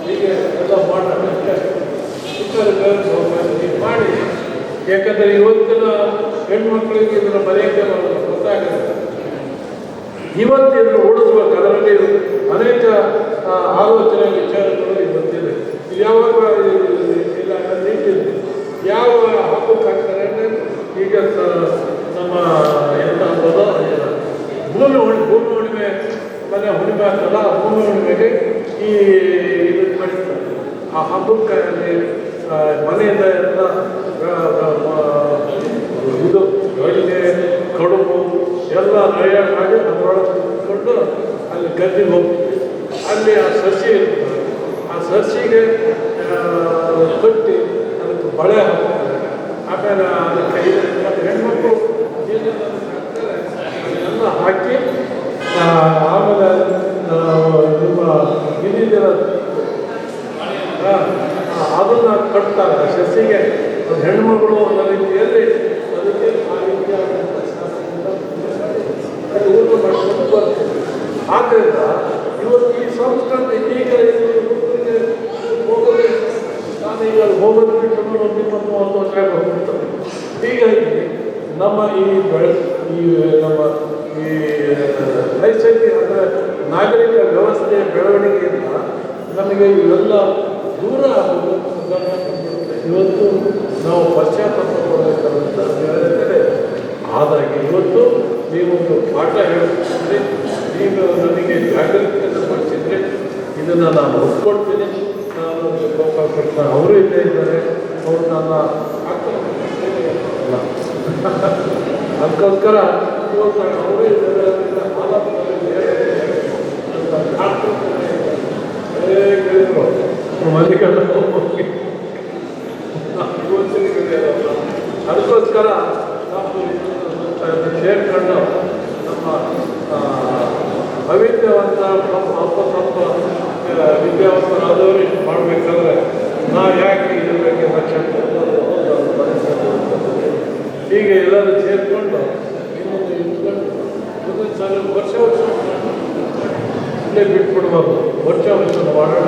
ಹೀಗೆ ಎಲ್ಲ ಮಾಡೋಕ್ಕೆ ಮಾಡಿ. ಯಾಕಂದರೆ ಇವತ್ತಿನ ಹೆಣ್ಮಕ್ಳಿಗೆ ಇದನ್ನು ಮರೆಯೋಕ್ಕೆ ಗೊತ್ತಾಗುತ್ತೆ. ಇವತ್ತಿದ್ರು ಉಳಿಸ್ಬೇಕು. ಅದರಲ್ಲಿ ಅನೇಕ ಆಲೋಚನೆ ವಿಚಾರಗಳು ಇವತ್ತಿದೆ. ಯಾವಾಗ ಇಲ್ಲ ನಿಂತಿದೆ. ಯಾವ ಹಬ್ಬಕ್ಕೆ ಹಾಕ್ತಾರೆ ಅಂದರೆ ಈಗ ನಮ್ಮ ಎಂತ ಅಂಬೋದು ಭೂಮಿ ಹುಣ್ಣಿಮೆ ಮನೆ ಹುಣ್ಣಿಮೆ ಆಗ್ತಲ್ಲ, ಭೂಮಿ ಹುಣ್ಣಿಮೆಗೆ ಈ ಇದು ಮಾಡಿರ್ತಾರೆ. ಆ ಹಬ್ಬಕ್ಕೆ ಅಲ್ಲಿ ಮನೆಯಿಂದ ಎಲ್ಲ ಇದು ಅಡಿಗೆ ಕಡುಬು ಎಲ್ಲ ತಯಾರು ಮಾಡಿ ಅದರೊಳಗೆ ಕುತ್ಕೊಂಡು ಅಲ್ಲಿ ಗದ್ದೆಗೆ ಹೋಗ್ತೀವಿ. ಅಲ್ಲಿ ಆ ಸಸಿ ಇರ್ತದೆ, ಆ ಸಸಿಗೆ ಕಟ್ಟಿ ಅದಕ್ಕೆ ಬಳೆ ಹಾಕ್ತಾರೆ. ಆಮೇಲೆ ಅದಕ್ಕೆ ಹೆಣ್ಮಕ್ಳು ಅದನ್ನೆಲ್ಲ ಹಾಕಿ ಆಮೇಲೆ ನಿಮ್ಮ ಇದಿನ ಅದನ್ನು ಕಟ್ತಾರೆ. ಸಸಿಗೆ ಹೆಣ್ಮಗಳು ಅನ್ನೋ ರೀತಿಯಲ್ಲಿ ಅದಕ್ಕೆ ಆ ರೀತಿಯಾದಂಥ ಊಟ ಮಾಡ್ಕೊಂಡು ಬರ್ತೀವಿ. ಆದ್ದರಿಂದ ಇವತ್ತು ಈ ಸಂಸ್ಕೃತಿ ಈಗ ಹೋಗೋದು, ನಾನು ಈಗ ಹೋಗೋದು ಬಿಟ್ಟು 20-30 ವರ್ಷ ಹೋಗ್ಬಿಡ್ತಾರೆ. ಹೀಗಾಗಿ ನಮ್ಮ ಈ ನಮ್ಮ ಈ ನೈಸರ್ಗಿಕ ಅಂದರೆ ನಾಗರಿಕ ವ್ಯವಸ್ಥೆಯ ಬೆಳವಣಿಗೆಯಿಂದ ನಮಗೆ ಇವೆಲ್ಲ ದೂರ ಆಗೋದು. ಇವತ್ತು ನಾವು ಪಶ್ಚಾತ್ತಾಪ ಪಡಬೇಕಾದಂಥ ಬೇರೆ ಆದಾಗಿ ಇವತ್ತು ನೀವೊಂದು ಪಾಠ ಹೇಳ್ತಿದ್ರೆ, ನೀವು ನನಗೆ ಜಾಗೃತಿಯನ್ನು ಮಾಡಿಸಿದರೆ ಇದನ್ನು ನಾನು ಒಪ್ಕೊಳ್ತೀನಿ. ನಾನು ಗೋಪಾಲಕೃಷ್ಣ ಅವರು ಇಲ್ಲೇ ಇದ್ದಾರೆ, ಅವರು ನನ್ನ ಅದಕ್ಕೋಸ್ಕರ ಇವತ್ತು ಅವರೇ ಇದ್ದಾರೆ. ಕೇಳಿದ್ರು ಮಲ್ಲಿಗೆಲ್ಲ ಹೋಗಿ ಅದಕ್ಕೋಸ್ಕರ ನಾವು ಸೇರ್ಕೊಂಡು ನಮ್ಮ ಅವಿದ್ಯಾವಂತ ಸ್ವಲ್ಪ ವಿದ್ಯಾವಂತರಾದವರು ಮಾಡಬೇಕಾದ್ರೆ ನಾವು ಯಾಕೆ ಇದ್ರ ಬಗ್ಗೆ ಲಕ್ಷ್ಯ ಹೀಗೆ ಎಲ್ಲರೂ ಸೇರಿಕೊಂಡು ಇನ್ನೊಂದು ಇಟ್ಕೊಂಡು ಸಲ ವರ್ಷ ಇಲ್ಲೇ ಬಿಟ್ಬಿಡ್ಬಾರ್ದು. ವರ್ಷ ಮಾಡೋಣ.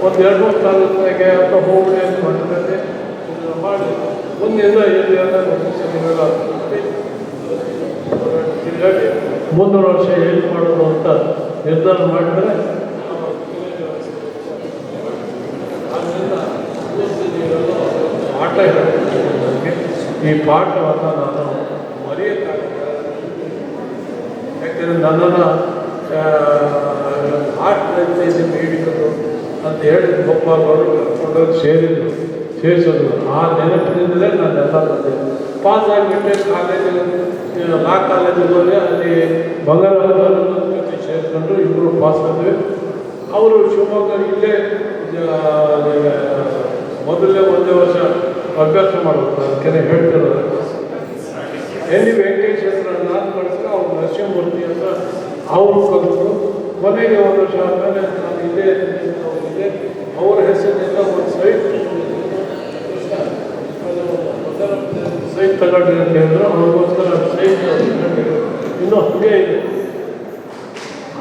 ಒಂದು 2-3 ತಾಲೂಕಿನಾಗೆ ಅಥವಾ ಹೋಬಳಿ ಅಂತ ಮಾಡಿದ್ರೆ ಮಾಡಿ ಮುಂದೆಲ್ಲ ತಿರುಗಾಡಿ ಮುಂದಿನ ವರ್ಷ ಏನು ಮಾಡೋದು ಅಂತ ನಿರ್ಧಾರ ಮಾಡಿದರೆ ಆದ್ದರಿಂದ ಪಾಠ ಹೇಳ್ತೀನಿ ನನಗೆ. ಈ ಪಾಠವನ್ನು ನಾನು ಮರೆಯೋಕ್ಕಾಗಲ್ಲ. ಯಾಕೆಂದರೆ ನನ್ನನ್ನು ಆರ್ಟ್ ಮೇಡಿಕಲು ಅಂತ ಹೇಳಿ ಗೋಪಾಲವರು ಕರ್ಕೊಂಡೋಗಿ ಸೇರಿಸೋದು. ಆ ನೆನಪಿನಿಂದಲೇ ನಾನೆಲ್ಲ ಬಂದೆ. ಪಾಸ್ ಆಗಿಬಿಟ್ಟೆ ಕಾಲೇಜಲ್ಲಿ, ಲಾ ಕಾಲೇಜಿಗೆ ಹೋಗಿ ಅಲ್ಲಿ ಬಂಗಾರ ಸೇರಿಕೊಂಡು ಇಬ್ಬರು ಪಾಸ್ ಆದ್ವಿ. ಅವರು ಶಿವಮೊಗ್ಗ ಇಲ್ಲೇ ಮೊದಲನೇ 1 ವರ್ಷ ಅಭ್ಯಾಸ ಮಾಡಬೇಕು. ಅದಕ್ಕೆ ಹೇಳ್ತಿರೋದು ವೆಂಕಟೇಶ್ವರ ನಾನು ಕಳಿಸ್ರೆ ಅವ್ರು ನರಸಿಂಹಮೂರ್ತಿ ಅಂತ ಅವರು ಕಲಿತರು. ಕೊನೆಗೆ 1 ವರ್ಷ ಆದಮೇಲೆ ನಾನು ಇಲ್ಲೇ ಅವರ ಹೆಸರಿನಿಂದ ಒಂದು ಸೈಟ್ ತಗೊಂಡ್ರಿ ಅಂತ ಹೇಳಿದ್ರು. ಅವ್ರಿಗೋಸ್ಕರ ಸೈಟ್ ಇನ್ನೂ ಹಾಗೆ ಇದೆ.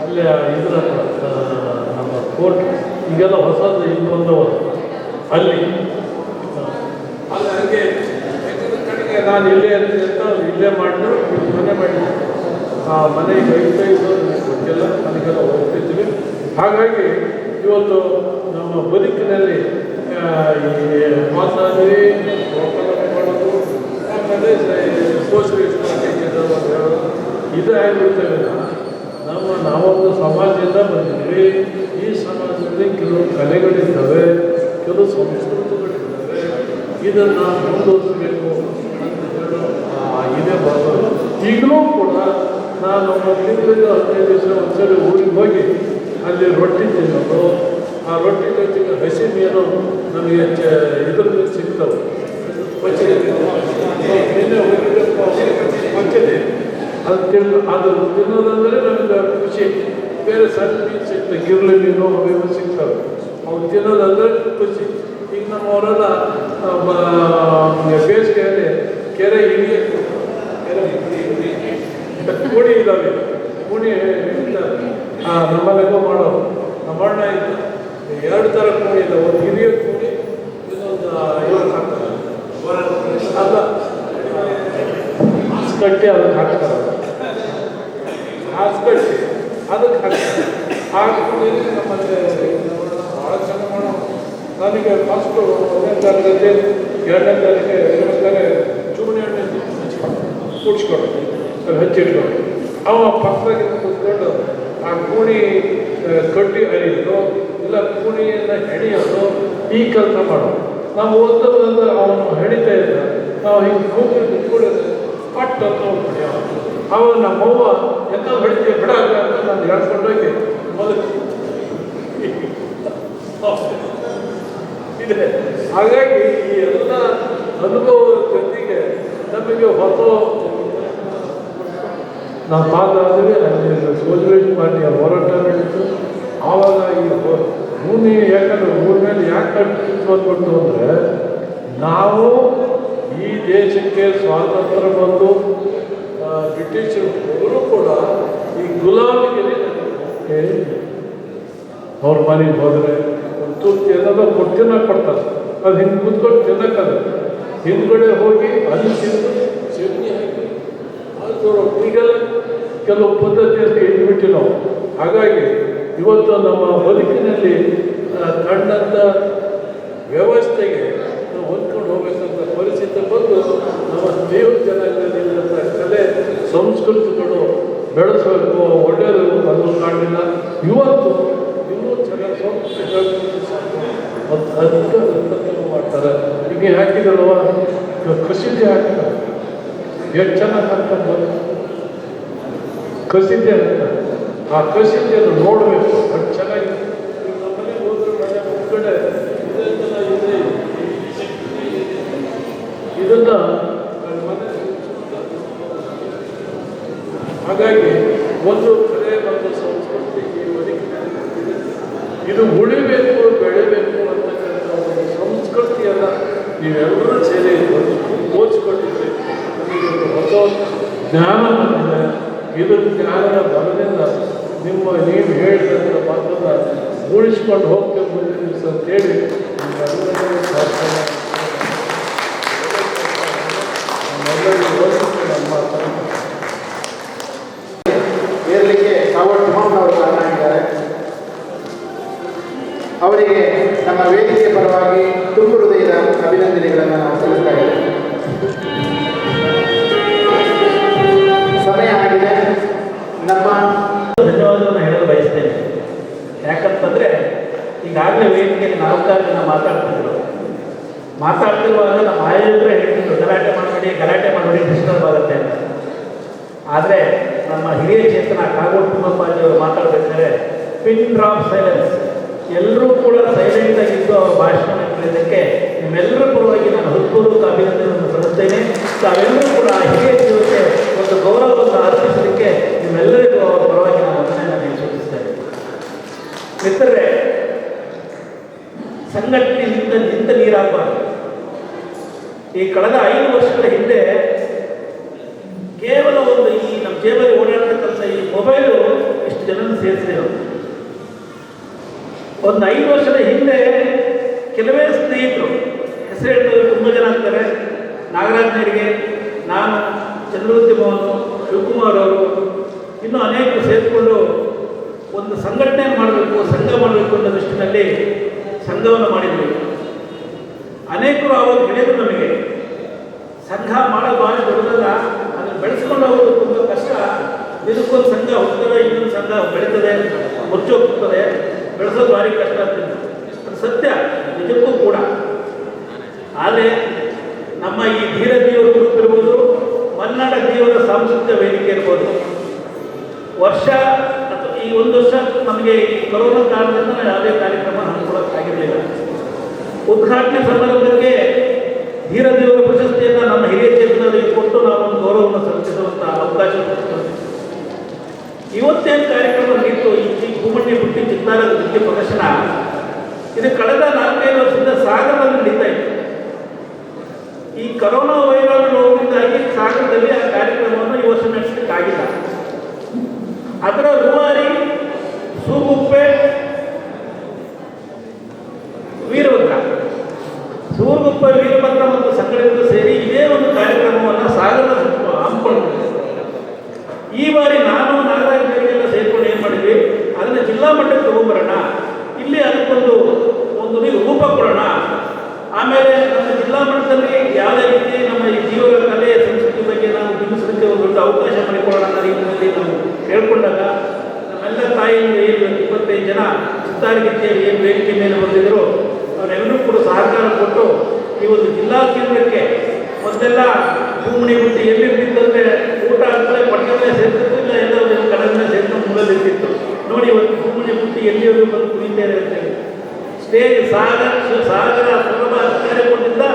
ಅಲ್ಲೇ ಇದರ ನಮ್ಮ ಕೋರ್ಟ್ ಈಗೆಲ್ಲ ಹೊಸದು ಇನ್ನೊಂದು ಅಲ್ಲಿ ಹಾಗೆ ಕಡೆಗೆ ನಾನು ಇಲ್ಲೇ ಅಂತ ಇಲ್ಲೇ ಮಾಡಿದ್ರು. ಮನೆ ಮಾಡಿದ್ದೆ. ಆ ಮನೆಗೆ ಐದು ಗೊತ್ತಿಲ್ಲ, ನನಗೆಲ್ಲ ಹೋಗ್ತಿದ್ವಿ. ಹಾಗಾಗಿ ಇವತ್ತು ನಮ್ಮ ಬದುಕಿನಲ್ಲಿ ಈ ಮಾತಾಡಿ ಮಾಡೋದು, ಆಮೇಲೆ ಸೋಷಲಿಸ್ಟ್ ಹೇಳೋದು ಇದು ಆಗಿರ್ತೇವೆ. ನಾವೊಂದು ಸಮಾಜದಿಂದ ಬಂದಿದ್ವಿ. ಈ ಸಮಾಜದಲ್ಲಿ ಕೆಲವು ಕಲೆಗಳಿದ್ದಾವೆ, ಕೆಲವು ಸಂಸ್ಕೃತಿಗಳಿದ್ದಾವೆ. ಇದನ್ನು ಮುಂದುವರಿಸಬೇಕು ಅಂತ ಹೇಳೋ ಇದೇ ಬರೋದು. ಈಗಲೂ ಕೂಡ ನಾನು 15 ದಿವಸ ಒಂದ್ಸರಿ ಊರಿಗೆ ಹೋಗಿ ಅಲ್ಲಿ ರೊಟ್ಟಿ ತಿನ್ನೋದು. ಆ ರೊಟ್ಟಿ ಜೊತೆಗೆ ಹಸಿ ಮೀನು ನಮಗೆ ಇದ್ರಲ್ಲಿ ಸಿಗ್ತವೆ. ನಿನ್ನೆ ಹೋಗಿದ್ದೆ ಅದು ತಿನ್ನೋದಂದರೆ ನಮಗೆ ಖುಷಿ. ಬೇರೆ ಸಣ್ಣ ಮೀನು ಸಿಗ್ತವೆ, ಗಿರ್ಲಿ ಮೀನು ಅವು ಸಿಗ್ತವೆ. ಅವು ತಿನ್ನೋದಂದರೆ ಖುಷಿ. ಈಗ ನಮ್ಮವರೆಲ್ಲ ಬೇಸಿಗೆಯಲ್ಲಿ ಕೆರೆ ಹಿಡಿಯಕ್ಕೆ ಕೂಡಿ ಇದ್ದಾವೆ. ಕೂಡಿ ನಮ್ಮಲ್ಲೆಲ್ಲ ಮಾಡೋದು. ನಮ್ಮ ಅಣ್ಣ ಇದ್ದು 2 ಥರ ಕೂಡಿ ಇದೆ. ಒಂದು ಹಿರಿಯ ಕೂಡಿ, ಇನ್ನೊಂದು 50 ಆಗ್ತದೆ. ಕಟ್ಟಿ ಅದಕ್ಕೆ ಹಾಕ್ತಾರೆ, ಹಾಸು ಕಟ್ಟಿ ಅದಕ್ಕೆ ಹಾಕ್ತಾರೆ. ಹಾಕಿ ನಮ್ಮಲ್ಲಿ ಭಾಳ ಚೆನ್ನಾಗಿ ಮಾಡೋ. ನನಗೆ ಫಸ್ಟು 1ನೇ ತರಗತಿ 2ನೇ ತರಗತಿ ಇರ್ಬೇಕಾದ್ರೆ ಚೂಣಿ ಎಣ್ಣೆ ಕುಡ್ಸ್ಕೊಂಡು ಅಲ್ಲಿ ಹಚ್ಚಿಟ್ಕೊಂಡು ಅವ ಪಕ್ಕದಾಗಿ ಕೂತ್ಕೊಂಡು ಆ ಕೂಣಿ ಕಡ್ಡಿ ಅರಿಯೋದು ಇಲ್ಲ ಕೂಣಿಯನ್ನು ಹೆಣಿಯೋದು ಈ ಕೆಲಸ ಮಾಡೋದು. ನಾವು ಓದೋದ್ರಿಂದ ಅವನು ಹೆಣಿತಾ ಇದ್ದ, ನಾವು ಹಿಂಗೆ ಕೂಗಿ ಕುತ್ಕೊಳ್ಳೋದು ಪಟ್ಟು ಅಂತ ಹೊಡಿಯೋ. ಅವ ನಮ್ಮವ್ವ ಎಂತ ಹೊಡಿತೀವಿ ಬಿಡ ಅಂತ ನಾನು ಹೇಳ್ಕೊಂಡೋಗಿ ಮೊದಲು ಇದೆ. ಹಾಗಾಗಿ ಈ ಎಲ್ಲ ಅನುಭವದ ಜೊತೆಗೆ ನಮಗೆ ಹೊಸ ನಾವು ಮಾತಾಡಿದ್ರೆ ಅಲ್ಲಿ ಸೋಜುವೇಶನ್ ಮಾಡಿ ಹೋರಾಟ ನಡೀತು. ಆವಾಗ ಈ ಭೂಮಿ ಯಾಕಂದ್ರೆ ಊರ ಮೇಲೆ ಯಾಕೆ ಕಟ್ಟಿಸ್ಕೊಟ್ಟು ಅಂದರೆ ನಾವು ಈ ದೇಶಕ್ಕೆ ಸ್ವಾತಂತ್ರ್ಯ ಬಂದು ಬ್ರಿಟಿಷರು ಹೋದರೂ ಕೂಡ ಈ ಗುಲಾಮಿಗೆ ಅವ್ರ ಮನೆಗೆ ಹೋದರೆ ಒಂದು ತುರ್ತಿ ಏನಾದ್ರು ಕೊಡ್ತಿನ ಕೊಡ್ತಾರೆ, ಅದು ಹಿಂಗೆ ಕೂತ್ಕೊಂಡು ತಿನ್ನಕ್ಕಲ್ಲ, ಹಿಂದ್ಗಡೆ ಹೋಗಿ ಅಲ್ಲಿ ತಿಂದು ಚಟ್ನಿ ಹಾಕಿ ಅದು ರೊಟ್ಟಿಗೆಲ್ಲ ಕೆಲವು ಪದ್ಧತಿಯಲ್ಲಿ ಇಟ್ಬಿಟ್ಟು ನಾವು. ಹಾಗಾಗಿ ಇವತ್ತು ನಮ್ಮ ಬದುಕಿನಲ್ಲಿ ಕಂಡಂಥ ವ್ಯವಸ್ಥೆಗೆ ನಾವು ಹೊಂದ್ಕೊಂಡು ಹೋಗ್ಬೇಕಂತ ಪರಿಸ್ಥಿತಿ ಬಂದು ನಮ್ಮ ದೇವ್ರ ಜನಾಂಗದಲ್ಲಿರುವಂಥ ಕಲೆ ಸಂಸ್ಕೃತಿಗಳು ಬೆಳೆಸಬೇಕು, ಒಳ್ಳೆಯದು ಅದು ಕಾಣಲಿಲ್ಲ. ಇವತ್ತು ಇನ್ನೂ ಚೆನ್ನಾಗಿ ಸಂಸ್ಕೃತಿ ಮತ್ತು ಅದಕ್ಕೆ ಮಾಡ್ತಾರೆ. ಈಗ ಹಾಕಿದಲ್ವ ಕಸಿದ್ದೆ ಹಾಕ್ತಾರೆ, ಎಷ್ಟು ಚೆನ್ನಾಗಿ ಹಾಕ್ತಾರೆ ಕಸಿದ್ದೆ ಹಾಕ್ತಾರೆ. ಆ ಕಸಿದ್ಯನ್ನು ನೋಡಬೇಕು, ಅದು ಚೆನ್ನಾಗಿ ನಮ್ಮನೆ ಹೋದ್ರೆ ಮನೆ ಮುಂದ್ಗಡೆ ಇದನ್ನ ಮನೆ. ಹಾಗಾಗಿ ಒಂದು ಕಲೆ ಮತ್ತು ಸಂಸ್ಕೃತಿ ಇದು ಉಳಿಬೇಕು, ಬೆಳೆಬೇಕು ಅಂತಕ್ಕಂಥ ಒಂದು ಸಂಸ್ಕೃತಿಯನ್ನು ನೀವೆಲ್ಲರೂ ಸೇರಿ ಓದಿಸ್ಕೊಂಡಿದ್ರೆ ನಿಮಗೆ ಒಂದು ಹೊಸ ಜ್ಞಾನ ಬಂದಿದೆ. ಇದು ಜ್ಞಾನದ ಬಲದಿಂದ ನೀವು ಹೇಳಿದಂಥ ಮಾತನ್ನು ಉಳಿಸ್ಕೊಂಡು ಹೋಗ್ತೇವೆ ಮುಂದಿನ ದಿವಸ ಅಂತೇಳಿ ನಿಮ್ಮೆಲ್ಲರಿಗೂ ಪ್ರಾರ್ಥನೆ ಏರಲಿಕ್ಕೆ ಸಾವರ್ಟ್ ಮೋಹನ್ ಅವರು ಮಾತನಾಡಿದ್ದಾರೆ. ಅವರಿಗೆ ನಮ್ಮ ವೇದಿಕೆ ಪರವಾಗಿ ತುಂಬ ಹೃದಯದ ಅಭಿನಂದನೆಗಳನ್ನು ನಾವು ಸಲ್ಲಿಸ್ತಾ ಇದ್ದೇವೆ. ಸಮಯ ಆಗಿದೆ. ನಮ್ಮ ಧನ್ಯವಾದವನ್ನು ಹೇಳಲು ಬಯಸ್ತೇನೆ. ಯಾಕಂತಂದರೆ ಈಗಾಗಲೇ ವೇದಿಕೆಯಲ್ಲಿ 4 ಜನ ಮಾತಾಡ್ತಿರುವಾಗ ನಮ್ಮ ಆಯೋಜಕರೇ ಹೇಳ್ತಿದ್ರು ಗಲಾಟೆ ಮಾಡಬೇಡಿ ಡಿಸ್ಟರ್ಬ್ ಆಗುತ್ತೆ ಅಂತ. ಆದರೆ ನಮ್ಮ ಹಿರಿಯ ಚೇತನ ಕಾಗೋಡು ತಿಮ್ಮಪ್ಪಾಜಿ ಅವರು ಮಾತಾಡಬೇಕಾದ್ರೆ ಪಿನ್ ಡ್ರಾಪ್ ಸೈಲೆನ್ಸ್, ಎಲ್ಲರೂ ಕೂಡ ಸೈಲೆಂಟಾಗಿದ್ದು ಅವರ ಭಾಷಣ ಕೇಳಿದ್ದಕ್ಕೆ ನಿಮ್ಮೆಲ್ಲರ ಪರವಾಗಿ ನಾನು ಹೃತ್ಪೂರ್ವಕ ಅಭಿನಂದನೆಯನ್ನು ಸಲ್ಲಿಸ್ತೇನೆ. ತಾವೆಲ್ಲರೂ ಕೂಡ ಹಿರಿಯ ಜೀವಕ್ಕೆ ಒಂದು ಗೌರವವನ್ನು ಅರ್ಪಿಸಲಿಕ್ಕೆ ನಿಮ್ಮೆಲ್ಲರಿಗೂ ಅವರ ಪರವಾಗಿ ನಾನು ಅಭಿನಂದನೆ ಸೂಚಿಸ್ತೇನೆ. ಮಿತ್ರರೇ, ಸಂಘಟನೆಯಿಂದ ನಿಂತ ನೀರಾಗಬಾರ್ದು. ಈ ಕಳೆದ 5 ವರ್ಷಗಳ ಹಿಂದೆ ಕೇವಲ ಒಂದು ಈ ನಮ್ಮ ಜೇಬಲ್ಲಿ ಓಡಾಡ್ತಕ್ಕಂಥ ಈ ಮೊಬೈಲು ಇಷ್ಟು ಜನರನ್ನು ಸೇರಿಸಿರೋದು. ಒಂದು 5 ವರ್ಷದ ಹಿಂದೆ ಕೆಲವೇ ಸ್ನೇಹಿತರು, ಹೆಸರು ಹೇಳಿದವರು ತುಂಬ ಜನ ಆಗ್ತಾರೆ, ನಾಗರಾಜನರಿಗೆ, ನಾನು, ಚಂದ್ರವತಿ ಮೋಹನ್, ಶಿವಕುಮಾರ್ ಅವರು, ಇನ್ನೂ ಅನೇಕರು ಸೇರಿಕೊಂಡು ಒಂದು ಸಂಘಟನೆ ಮಾಡಬೇಕು, ಸಂಘ ಮಾಡಬೇಕು ಅನ್ನೋ ದೃಷ್ಟಿನಲ್ಲಿ ಸಂಘವನ್ನು ಮಾಡಿದ್ವಿ. ಅನೇಕರು ಆವಾಗ ಹೇಳಿದ್ರು ನಮಗೆ, ಸಂಘ ಮಾಡೋದು ಭಾಳ ದೊಡ್ಡದಲ್ಲ, ಅದನ್ನು ಬೆಳೆಸ್ಕೊಂಡು ಹೋಗೋದು ತುಂಬ ಕಷ್ಟ, ಇದಕ್ಕೊಂದು ಸಂಘ ಹೋಗ್ತದೆ, ಇನ್ನೊಂದು ಸಂಘ ಬೆಳೀತದೆ, ಮುಚ್ಚೋಗ್ತದೆ, ಬೆಳೆಸೋದು ಭಾರಿ ಕಷ್ಟ ಆಗ್ತದೆ. ಅದು ಸತ್ಯ, ನಿಜಕ್ಕೂ ಕೂಡ. ಆದರೆ ನಮ್ಮ ಈ ಧೀರ ದೇವರ ಗ್ರೂಪ್ ಇರ್ಬೋದು, ಮಲ್ನಾಡ ದೇವರ ಸಾಂಸ್ಕೃತಿಕ ವೇದಿಕೆ ಇರ್ಬೋದು, ವರ್ಷ ಅಥವಾ ಈ 1 ವರ್ಷ ನಮಗೆ ಈ ಕೊರೋನಾ ಕಾರಣದಿಂದ ಯಾವುದೇ ಕಾರ್ಯಕ್ರಮ ಹಮ್ಮಿಕೊಳ್ಳೋಕ್ಕಾಗಿರಲಿಲ್ಲ. ಉದ್ಘಾಟನೆ ಸಮಾರಂಭಕ್ಕೆ ಧೀರ ದೇವರ ಪ್ರಶಸ್ತಿಯನ್ನು ನಮ್ಮ ಹಿರಿಯ ಚೇತನರಿಗೆ ಕೊಟ್ಟು ನಾವು ಒಂದು ಗೌರವವನ್ನು ಸಲ್ಲಿಸುವಂಥ ಅವಕಾಶ ಕೊಡ್ತೇವೆ. ಇವತ್ತೇನು ಕಾರ್ಯಕ್ರಮ ನಡೀತು, ಈ ಭೂಮಣ್ಣಿ ಬುಟ್ಟಿ ಚಿತ್ತಾರದ ನೃತ್ಯ ಪ್ರದರ್ಶನ, ಇದು ಕಳೆದ 4-5 ವರ್ಷದಿಂದ ಸಾಗರದಲ್ಲಿ ನಡೀತಾ ಇತ್ತು. ಈ ಕರೋನಾ ವೈರಾಣು ರೋಗದಿಂದಾಗಿ ಸಾಗರದಲ್ಲಿ ಆ ಕಾರ್ಯಕ್ರಮವನ್ನು ಈ ವರ್ಷ ನಡೆಸಲಿಕ್ಕಾಗಿಲ್ಲ. ಅದರ ರೂವಾರಿ, ಸೂಗುಪ್ಪೆ, ವೀರಭದ್ರ, ಸೂರುಗುಪ್ಪೆ, ವೀರಭದ್ರ ಮತ್ತು ಸಂಘಟನೆಗಳು ಸೇರಿ ಇದೇ ಒಂದು ಕಾರ್ಯಕ್ರಮವನ್ನು ಸಾಗರದ ಹಮ್ಮಿಕೊಂಡಿದೆ. ಈ ಬಾರಿ ನಾನು ನಾಗರಾಜರಿಗೆಲ್ಲ ಸೇರ್ಕೊಂಡು ಏನು ಮಾಡಿದ್ವಿ, ಅದನ್ನು ಜಿಲ್ಲಾ ಮಟ್ಟಕ್ಕೆ ತಗೊಂಡ್ಬರೋಣ, ಇಲ್ಲಿ ಅದಕ್ಕೊಂದು ರೂಪ ಕೊಡೋಣ. ಆಮೇಲೆ ನಮ್ಮ ಜಿಲ್ಲಾ ಮಟ್ಟದಲ್ಲಿ ಯಾವುದೇ ರೀತಿ ನಮ್ಮ ಈ ಜೀವನ ಕಲೆ ಸಂಸ್ಕೃತಿ ಬಗ್ಗೆ ನಾವು ಬಿಂಬಿಸಲಿಕ್ಕೆ ಒಂದು ದೊಡ್ಡ ಅವಕಾಶ ಮಾಡಿಕೊಳ್ಳೋಣ ಅನ್ನೋ ರೀತಿಯಲ್ಲಿ ನಾವು ಹೇಳ್ಕೊಂಡಾಗ ನಮ್ಮೆಲ್ಲ ತಾಯಿಯಿಂದ ಏನು 25 ಜನ ಚಿತ್ತಾರಗೀತೆಯಲ್ಲಿ ಏನು ವೇದಿಕೆ ಮೇಲೆ ಬಂದಿದ್ರು ಅವರೆಲ್ಲರೂ ಕೂಡ ಸಹಕಾರ ಕೊಟ್ಟು ಈ ಒಂದು ಜಿಲ್ಲಾ ಕೇಂದ್ರಕ್ಕೆ ಮೊದಲೆಲ್ಲ ಭೂಮಿ ಬುಟ್ಟಿ ಎಲ್ಲಿರ್ತಿತ್ತಂದರೆ ಊಟ ಅಂದರೆ ಪಟ್ಟಣದಲ್ಲೇ ಸೇರ್ತಿರ್ತಿಲ್ಲ, ಎಲ್ಲ ಒಂದು ಕಡಲಿನ ಸೇರ್ಕೊಂಡು ಮೂಲದಲ್ಲಿರ್ತಿತ್ತು. ನೋಡಿ ಇವತ್ತು ಭೂಮಿ ಬುಟ್ಟಿ ಎಲ್ಲಿಯವರು ಬಂದು ಕುಣಿತೇನೆ ಅಂತೇಳಿ ಸ್ಟೇಜ್ ಸಾಗರ ಸುಲಭ ಕಾರ್ಯಕ್ರಮದಿಂದ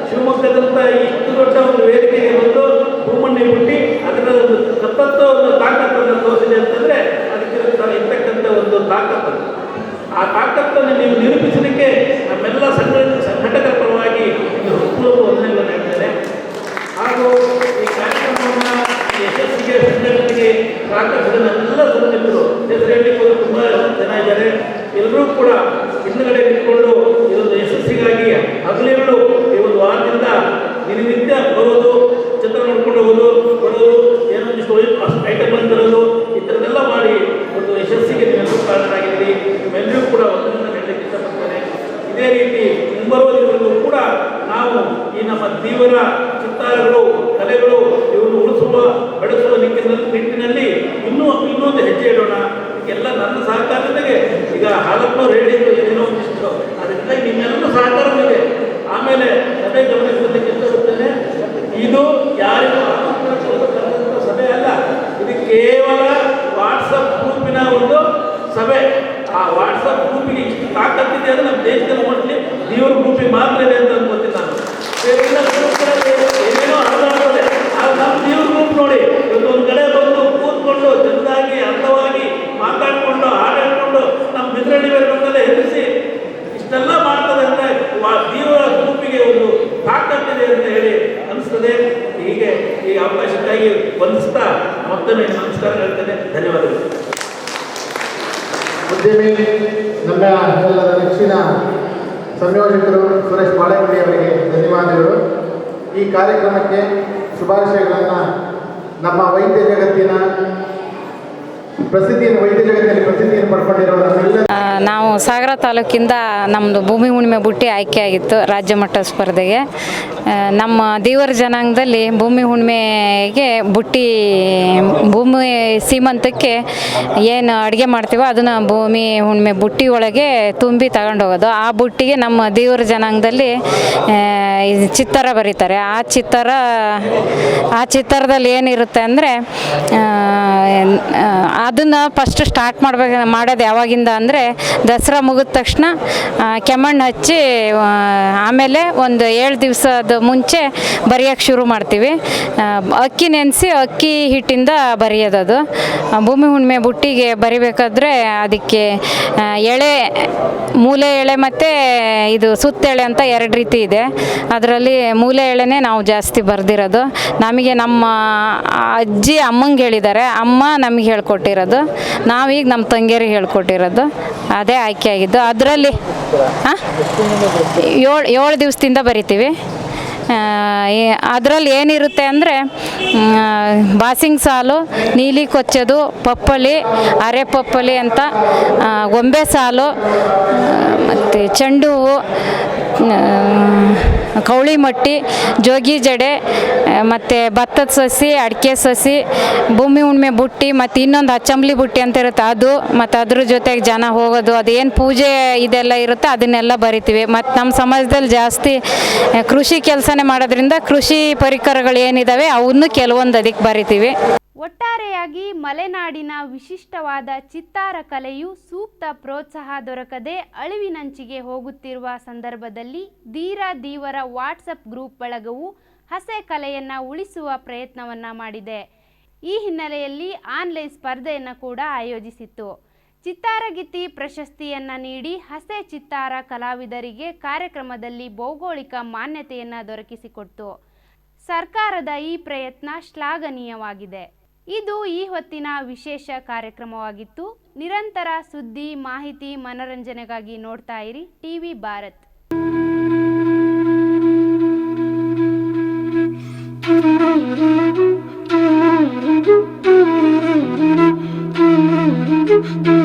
ಶಿವಮೊಗ್ಗದಂಥ ಇಷ್ಟು ದೊಡ್ಡ ಒಂದು ವೇದಿಕೆಗೆ ಬಂದು ಭೂಮಣ್ಣಿ ಹುಟ್ಟಿ ಅದರ ಒಂದು ಸತತ ಒಂದು ತಾಕತ್ತನ್ನು ತೋರಿಸಿದೆ ಅಂತಂದರೆ ಅದಕ್ಕೆ ಇರ್ತಕ್ಕಂಥ ಒಂದು ತಾಕತ್ತು. ಆ ತಾಕತ್ತನ್ನು ನೀವು ನಿರೂಪಿಸಲಿಕ್ಕೆ ನಮ್ಮೆಲ್ಲ ಸಂಘಟಕರ ಪರವಾಗಿ ಹೃತ್ಪೂರ್ವಕ ವಂದನೆಗಳನ್ನು ಹೇಳ್ತೇನೆ. ಹಾಗೂ ಈ ಕಾರ್ಯಕ್ರಮವನ್ನು ಯಶಸ್ಸಿಗೆ ಸಂಘಟನೆಗೆ ಸಹಕರಿಸಿದ ನಮ್ಮೆಲ್ಲ ಸಂಘಟಕರು ಹೆಸರು ಹೇಳಲಿಕ್ಕೆ ತುಂಬ ಜನ ಇದ್ದಾರೆ. ಎಲ್ಲರೂ ಕೂಡ ಹಿಂದುಗಡೆ ನಿಂತ್ಕೊಂಡು ಇದೊಂದು ಯಶಸ್ಸಿಗಾಗಿ ಹಗಲಿರುಳು ಈ ಒಂದು ವಾರದಿಂದ ದಿನನಿತ್ಯ ಬರೋದು, ಚಿತ್ರ ನೋಡ್ಕೊಂಡು ಹೋಗೋದು, ಬರೋದು, ಏನೋ ಒಂದಿಷ್ಟು ಐಟಮ್ ತರೋದು, ಈ ಥರದ್ದೆಲ್ಲ ಮಾಡಿ ಒಂದು ಯಶಸ್ಸಿಗೆ ನೀವೆಲ್ಲರೂ ಕಾರಣರಾಗಿದ್ದೀರಿ. ನಿಮ್ಮೆಲ್ಲರೂ ಕೂಡ ಒಂದನ್ನು ಹೇಳಲಿಕ್ಕೆ ಇಷ್ಟಪಡ್ತೇನೆ. ಇದೇ ರೀತಿ ಮುಂಬರುವ ದಿನಗಳಿಗೂ ಕೂಡ ನಾವು ಈ ನಮ್ಮ ತೀವ್ರ ಚಿತ್ತಾರಗಳು, ಕಲೆಗಳು ಇವನ್ನು ಉಳಿಸುವ ಬೆಳೆಸುವ ನಿಟ್ಟಿನಲ್ಲಿ ಇನ್ನೊಂದು ಹೆಜ್ಜೆ ಇಡೋಣ. ಎಲ್ಲ ನನ್ನ ಸಹಕಾರದೊಂದಿಗೆ ಈಗ ಹಾಲಪ್ಪನವ್ರು ಹೇಳಿದ್ರು ಏನೇನೋ ಒಂದಿಷ್ಟು, ಅದರಿಂದ ನಿಮ್ಮೆಲ್ಲರೂ ಸಹಕಾರವಿದೆ. ಆಮೇಲೆ ಸಭೆ ಗಮನಿಸಲಿಕ್ಕೆ ಇಷ್ಟಪಡ್ತೇನೆ, ಇದು ಯಾರಿಗೂ ಕರೆದಂಥ ಸಭೆ ಅಲ್ಲ, ಇದು ಕೇವಲ ವಾಟ್ಸಪ್ ಗ್ರೂಪಿನ ಒಂದು ಸಭೆ. ಆ ವಾಟ್ಸಪ್ ಗ್ರೂಪಿಗೆ ಇಷ್ಟು ತಾಕತ್ತಿದೆ ಅಂದರೆ ನಮ್ಮ ದೇಶದಲ್ಲಿ ಮಟ್ಟಲ್ಲಿ ದೇವರ ಗ್ರೂಪಿಗೆ ಮಾತ್ರ ಇದೆ ಅಂತ ಅನ್ಕೋತೀನಿ ನಾನು. ಬೇರೆಲ್ಲ ಗ್ರೂಪ್ಗಳಲ್ಲಿ ಏನೇನೋ ಆಧಾರವಿದೆ, ಆದ್ರೆ ನಮ್ಮ ದೇವ್ರ ಗ್ರೂಪ್ ನೋಡಿ ಇವತ್ತೊಂದು ಕಡೆ ಬಂದು ಕೂತ್ಕೊಂಡು ಚೆಂದಾಗಿ ಅರ್ಥವಾಗಿ ಮಾತಾಡಿಕೊಂಡು ಹಾಡು ಹೇಳ್ಕೊಂಡು ನಮ್ಮ ಬಿದ್ರಳ್ಳಿ ಬೇರೆ ಹೆದರಿಸಿ ಇಷ್ಟೆಲ್ಲ ಮಾಡ್ತದೆ ಅಂದರೆ ದೇವರ ಗ್ರೂಪಿಗೆ ಒಂದು ತಾಕತ್ತಿದೆ ಅಂತ ಹೇಳಿ ಅನಿಸ್ತದೆ. ಹೀಗೆ ಈ ಅವಕಾಶಕ್ಕಾಗಿ ವಂದಿಸ್ತಾ ಮತ್ತೊಮ್ಮೆ ನಮಸ್ಕಾರ ಹೇಳ್ತೇನೆ. ಧನ್ಯವಾದಗಳು. ಉದ್ಯಮಿ ನಮ್ಮ ಎಲ್ಲರ ನೆಚ್ಚಿನ ಸಂಯೋಜಕರು ಸುರೇಶ್ ಬಾಳೆಗುಡಿ ಅವರಿಗೆ ಧನ್ಯವಾದಗಳು. ಈ ಕಾರ್ಯಕ್ರಮಕ್ಕೆ ಶುಭಾಶಯಗಳನ್ನು ನಮ್ಮ ವೈದ್ಯ ಜಗತ್ತಿನಲ್ಲಿ ಪ್ರಸಿದ್ಧಿಯನ್ನು ಪಡ್ಕೊಂಡಿರೋ ನಮ್ಮೆಲ್ಲ ನಾವು ಸಾಗರ ತಾಲೂಕಿಂದ ನಮ್ಮದು ಭೂಮಿ ಹುಣ್ಣಿಮೆ ಬುಟ್ಟಿ ಆಯ್ಕೆಯಾಗಿತ್ತು ರಾಜ್ಯ ಮಟ್ಟ ಸ್ಪರ್ಧೆಗೆ. ನಮ್ಮ ದೇವರ ಜನಾಂಗದಲ್ಲಿ ಭೂಮಿ ಹುಣ್ಣಿಮೆಗೆ ಭೂಮಿ ಸೀಮಂತಕ್ಕೆ ಏನು ಅಡುಗೆ ಮಾಡ್ತೀವೋ ಅದನ್ನು ಭೂಮಿ ಹುಣ್ಣಿಮೆ ಬುಟ್ಟಿ ಒಳಗೆ ತುಂಬಿ ತಗೊಂಡೋಗೋದು. ಆ ಬುಟ್ಟಿಗೆ ನಮ್ಮ ದೇವರ ಜನಾಂಗದಲ್ಲಿ ಚಿತ್ತರ ಬರೀತಾರೆ. ಆ ಚಿತ್ತರದಲ್ಲಿ ಏನಿರುತ್ತೆ ಅಂದರೆ ಅದನ್ನು ಫಸ್ಟ್ ಸ್ಟಾರ್ಟ್ ಮಾಡೋದು ಯಾವಾಗಿಂದ ಅಂದರೆ ದಸರಾ ಮುಗಿದ ತಕ್ಷಣ ಕೆಮ್ಮಣ್ಣು ಹಚ್ಚಿ ಆಮೇಲೆ ಒಂದು 7 ದಿವಸದ ಮುಂಚೆ ಬರೆಯೋಕ್ಕೆ ಶುರು ಮಾಡ್ತೀವಿ. ಅಕ್ಕಿ ನೆನೆಸಿ ಅಕ್ಕಿ ಹಿಟ್ಟಿಂದ ಬರೆಯೋದದು. ಭೂಮಿ ಹುಣ್ಣಿಮೆ ಬುಟ್ಟಿಗೆ ಬರಿಬೇಕಾದ್ರೆ ಅದಕ್ಕೆ ಮೂಲೆ ಎಳೆ ಮತ್ತು ಇದು ಸುತ್ತೆಳೆ ಅಂತ 2 ರೀತಿ ಇದೆ. ಅದರಲ್ಲಿ ಮೂಲೆ ಎಳೆನೇ ನಾವು ಜಾಸ್ತಿ ಬರೆದಿರೋದು. ನಮಗೆ ನಮ್ಮ ಅಜ್ಜಿ ಅಮ್ಮಂಗೆ ಹೇಳಿದ್ದಾರೆ, ಅಮ್ಮ ನಮಗೆ ಹೇಳ್ಕೊಟ್ಟಿರೋದು, ನಾವೀಗ ನಮ್ಮ ತಂಗಿಯರಿಗೆ ಹೇಳ್ಕೊಟ್ಟಿರೋದು. ಅದೇ ಆಯ್ಕೆ ಆಗಿದ್ದು. ಅದರಲ್ಲಿ 7 ದಿವಸದಿಂದ ಬರಿತೀವಿ. ಅದರಲ್ಲಿ ಏನಿರುತ್ತೆ ಅಂದರೆ ಬಾಸಿಂಗ್ ಸಾಲು, ನೀಲಿ ಕೊಚ್ಚೋದು, ಪಪ್ಪಲಿ, ಅರೆ ಪಪ್ಪಲಿ ಅಂತ, ಗೊಂಬೆ ಸಾಲು, ಮತ್ತು ಚೆಂಡು ಹೂವು, ಕವಳಿ ಮಟ್ಟಿ, ಜೋಗಿ ಜಡೆ, ಮತ್ತು ಭತ್ತದ ಸಸಿ, ಅಡಿಕೆ ಸಸಿ, ಭೂಮಿ ಹುಣ್ಣಿಮೆ ಬುಟ್ಟಿ, ಮತ್ತು ಇನ್ನೊಂದು ಅಚ್ಚಂಬ್ಲಿ ಬುಟ್ಟಿ ಅಂತ ಇರುತ್ತೆ ಅದು, ಮತ್ತು ಅದ್ರ ಜೊತೆಗೆ ಜನ ಹೋಗೋದು, ಅದೇನು ಪೂಜೆ ಇದೆಲ್ಲ ಇರುತ್ತೆ ಅದನ್ನೆಲ್ಲ ಬರಿತೀವಿ. ಮತ್ತು ನಮ್ಮ ಸಮಾಜದಲ್ಲಿ ಜಾಸ್ತಿ ಕೃಷಿ ಕೆಲಸನೇ ಮಾಡೋದ್ರಿಂದ ಕೃಷಿ ಪರಿಕರಗಳು ಏನಿದ್ದಾವೆ ಅವನ್ನೂ ಕೆಲವೊಂದು ಅದಕ್ಕೆ ಬರಿತೀವಿ. ಒಟ್ಟಾರೆಯಾಗಿ ಮಲೆನಾಡಿನ ವಿಶಿಷ್ಟವಾದ ಚಿತ್ತಾರ ಕಲೆಯು ಸೂಕ್ತ ಪ್ರೋತ್ಸಾಹ ದೊರಕದೆ ಅಳಿವಿನಂಚಿಗೆ ಹೋಗುತ್ತಿರುವ ಸಂದರ್ಭದಲ್ಲಿ ಧೀವರ ವಾಟ್ಸಪ್ ಗ್ರೂಪ್ ಬಳಗವು ಹಸೆ ಕಲೆಯನ್ನು ಉಳಿಸುವ ಪ್ರಯತ್ನವನ್ನು ಮಾಡಿದೆ. ಈ ಹಿನ್ನೆಲೆಯಲ್ಲಿ ಆನ್ಲೈನ್ ಸ್ಪರ್ಧೆಯನ್ನು ಕೂಡ ಆಯೋಜಿಸಿತ್ತು. ಚಿತ್ತಾರಗೀತಿ ಪ್ರಶಸ್ತಿಯನ್ನು ನೀಡಿ ಹಸೆ ಚಿತ್ತಾರ ಕಲಾವಿದರಿಗೆ ಕಾರ್ಯಕ್ರಮದಲ್ಲಿ ಭೌಗೋಳಿಕ ಮಾನ್ಯತೆಯನ್ನು ದೊರಕಿಸಿಕೊಟ್ಟು ಸರ್ಕಾರದ ಈ ಪ್ರಯತ್ನ ಶ್ಲಾಘನೀಯವಾಗಿದೆ. ಇದು ಈ ಹೊತ್ತಿನ ವಿಶೇಷ ಕಾರ್ಯಕ್ರಮವಾಗಿತ್ತು. ನಿರಂತರ ಸುದ್ದಿ, ಮಾಹಿತಿ, ಮನರಂಜನೆಗಾಗಿ ನೋಡ್ತಾ ಇರಿ ಟಿವಿ ಭಾರತ್. Thank you.